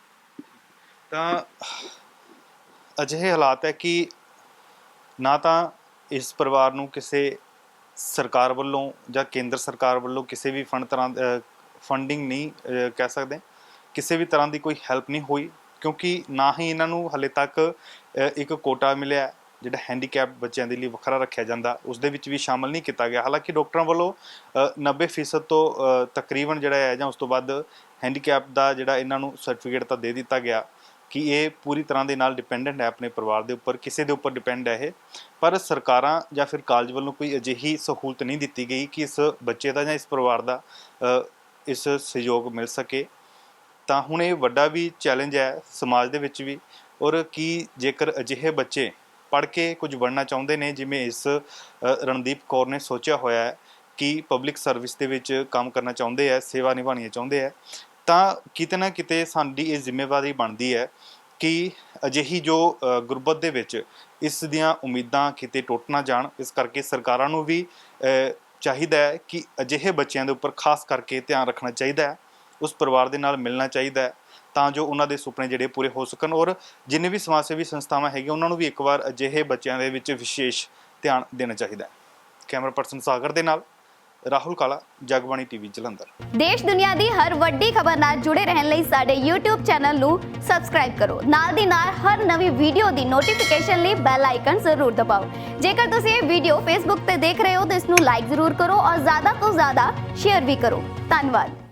ਤਾਂ ਅਜਿਹੇ ਹਾਲਾਤ ਹੈ ਕਿ ਨਾ ਤਾਂ ਇਸ ਪਰਿਵਾਰ ਨੂੰ ਕਿਸੇ ਸਰਕਾਰ ਵੱਲੋਂ ਜਾਂ ਕੇਂਦਰ ਸਰਕਾਰ ਵੱਲੋਂ ਕਿਸੇ ਵੀ ਫੰਡਿੰਗ ਨਹੀਂ ਕਹਿ ਸਕਦੇ, ਕਿਸੇ ਵੀ ਤਰ੍ਹਾਂ ਦੀ ਕੋਈ ਹੈਲਪ ਨਹੀਂ ਹੋਈ, ਕਿਉਂਕਿ ਨਾ ਹੀ ਇਹਨਾਂ ਨੂੰ ਹਾਲੇ ਤੱਕ ਇੱਕ ਕੋਟਾ ਮਿਲਿਆ ਜਿਹੜਾ ਹੈਂਡੀਕੈਪ ਬੱਚਿਆਂ ਦੇ ਲਈ ਵੱਖਰਾ ਰੱਖਿਆ ਜਾਂਦਾ, ਉਸ ਦੇ ਵਿੱਚ ਵੀ ਸ਼ਾਮਲ ਨਹੀਂ ਕੀਤਾ ਗਿਆ। ਹਾਲਾਂਕਿ ਡਾਕਟਰਾਂ ਵੱਲੋਂ 90% ਤੋਂ ਤਕਰੀਬਨ ਜਿਹੜਾ ਹੈ ਜਾਂ ਉਸ ਤੋਂ ਵੱਧ ਹੈਂਡੀਕੈਪ ਦਾ ਜਿਹੜਾ ਇਹਨਾਂ ਨੂੰ ਸਰਟੀਫਿਕੇਟ ਤਾਂ ਦੇ ਦਿੱਤਾ ਗਿਆ ਕਿ ਇਹ ਪੂਰੀ ਤਰ੍ਹਾਂ ਦੇ ਨਾਲ ਡਿਪੈਂਡੈਂਟ ਹੈ ਆਪਣੇ ਪਰਿਵਾਰ ਦੇ ਉੱਪਰ, ਕਿਸੇ ਦੇ ਉੱਪਰ ਡਿਪੈਂਡ ਹੈ ਇਹ। ਪਰ ਸਰਕਾਰਾਂ ਜਾਂ ਫਿਰ ਕਾਲਜ ਵੱਲੋਂ ਕੋਈ ਅਜਿਹੀ ਸਹੂਲਤ ਨਹੀਂ ਦਿੱਤੀ ਗਈ ਕਿ ਇਸ ਬੱਚੇ ਦਾ ਜਾਂ ਇਸ ਪਰਿਵਾਰ ਦਾ ਇਸ ਸਹਿਯੋਗ ਮਿਲ ਸਕੇ। ਤਾਂ ਹੁਣ ਇਹ ਵੱਡਾ ਵੀ ਚੈਲੰਜ ਹੈ ਸਮਾਜ ਦੇ ਵਿੱਚ ਵੀ, ਔਰ ਕੀ ਜੇਕਰ ਅਜਿਹੇ ਬੱਚੇ ਪੜ੍ਹ ਕੇ ਕੁਝ ਬਣਨਾ ਚਾਹੁੰਦੇ ਨੇ, ਜਿਵੇਂ ਇਸ ਰਣਦੀਪ ਕੌਰ ਨੇ ਸੋਚਿਆ ਹੋਇਆ ਹੈ ਕਿ ਪਬਲਿਕ ਸਰਵਿਸ ਦੇ ਵਿੱਚ ਕੰਮ ਕਰਨਾ ਚਾਹੁੰਦੇ ਹੈ, ਸੇਵਾ ਨਿਭਾਉਣੀ ਚਾਹੁੰਦੇ ਹੈ, ਤਾਂ ਕਿਤੇ ਨਾ ਕਿਤੇ ਸਾਡੀ ਇਹ ਜ਼ਿੰਮੇਵਾਰੀ ਬਣਦੀ ਹੈ ਕਿ ਅਜਿਹੀ ਜੋ ਗੁਰਬਤ ਦੇ ਵਿੱਚ ਇਸ ਦੀਆਂ ਉਮੀਦਾਂ ਕਿਤੇ ਟੁੱਟ ਨਾ ਜਾਣ। ਇਸ ਕਰਕੇ ਸਰਕਾਰਾਂ ਨੂੰ ਵੀ ਚਾਹੀਦਾ ਹੈ ਕਿ ਅਜਿਹੇ ਬੱਚਿਆਂ ਦੇ ਉੱਪਰ ਖਾਸ ਕਰਕੇ ਧਿਆਨ ਰੱਖਣਾ ਚਾਹੀਦਾ ਹੈ, ਉਸ ਪਰਿਵਾਰ ਦੇ ਨਾਲ ਮਿਲਣਾ ਚਾਹੀਦਾ ਹੈ, ਤਾਂ ਜੋ ਉਹਨਾਂ ਦੇ ਸੁਪਨੇ ਜਿਹੜੇ ਪੂਰੇ ਹੋ ਸਕਣ। ਔਰ ਜਿੰਨੇ ਵੀ ਸਮਾਜ ਸੇਵੀ ਸੰਸਥਾਵਾਂ ਹੈਗੀਆਂ ਉਹਨਾਂ ਨੂੰ ਵੀ ਇੱਕ ਵਾਰ ਅਜਿਹੇ ਬੱਚਿਆਂ ਦੇ ਵਿੱਚ ਵਿਸ਼ੇਸ਼ ਧਿਆਨ ਦੇਣਾ ਚਾਹੀਦਾ ਹੈ। ਕੈਮਰਾ ਪਰਸਨ ਸਾਗਰ ਦੇ ਨਾਲ ਰਾਹੁਲ ਕਾਲਾ, ਜਗਬਾਣੀ ਟੀਵੀ ਜਲੰਧਰ। ਦੇਸ਼ ਦੁਨੀਆ ਦੀ ਹਰ ਵੱਡੀ ਖਬਰ ਨਾਲ ਜੁੜੇ ਰਹਿਣ ਲਈ ਸਾਡੇ YouTube ਚੈਨਲ ਨੂੰ ਸਬਸਕ੍ਰਾਈਬ ਕਰੋ। ਨਾਲ ਦੀ ਨਾਲ ਹਰ ਨਵੀਂ ਵੀਡੀਓ ਦੀ ਨੋਟੀਫਿਕੇਸ਼ਨ ਲਈ ਬੈਲ ਆਈਕਨ ਜ਼ਰੂਰ ਦਬਾਓ। ਜੇਕਰ ਤੁਸੀਂ ਇਹ ਵੀਡੀਓ Facebook ਤੇ ਦੇਖ ਰਹੇ ਹੋ ਤਾਂ ਇਸ ਨੂੰ ਲਾਈਕ ਜ਼ਰੂਰ ਕਰੋ ਔਰ ਜ਼ਿਆਦਾ ਤੋਂ ਜ਼ਿਆਦਾ ਸ਼ੇਅਰ ਵੀ ਕਰੋ। ਧੰਨਵਾਦ।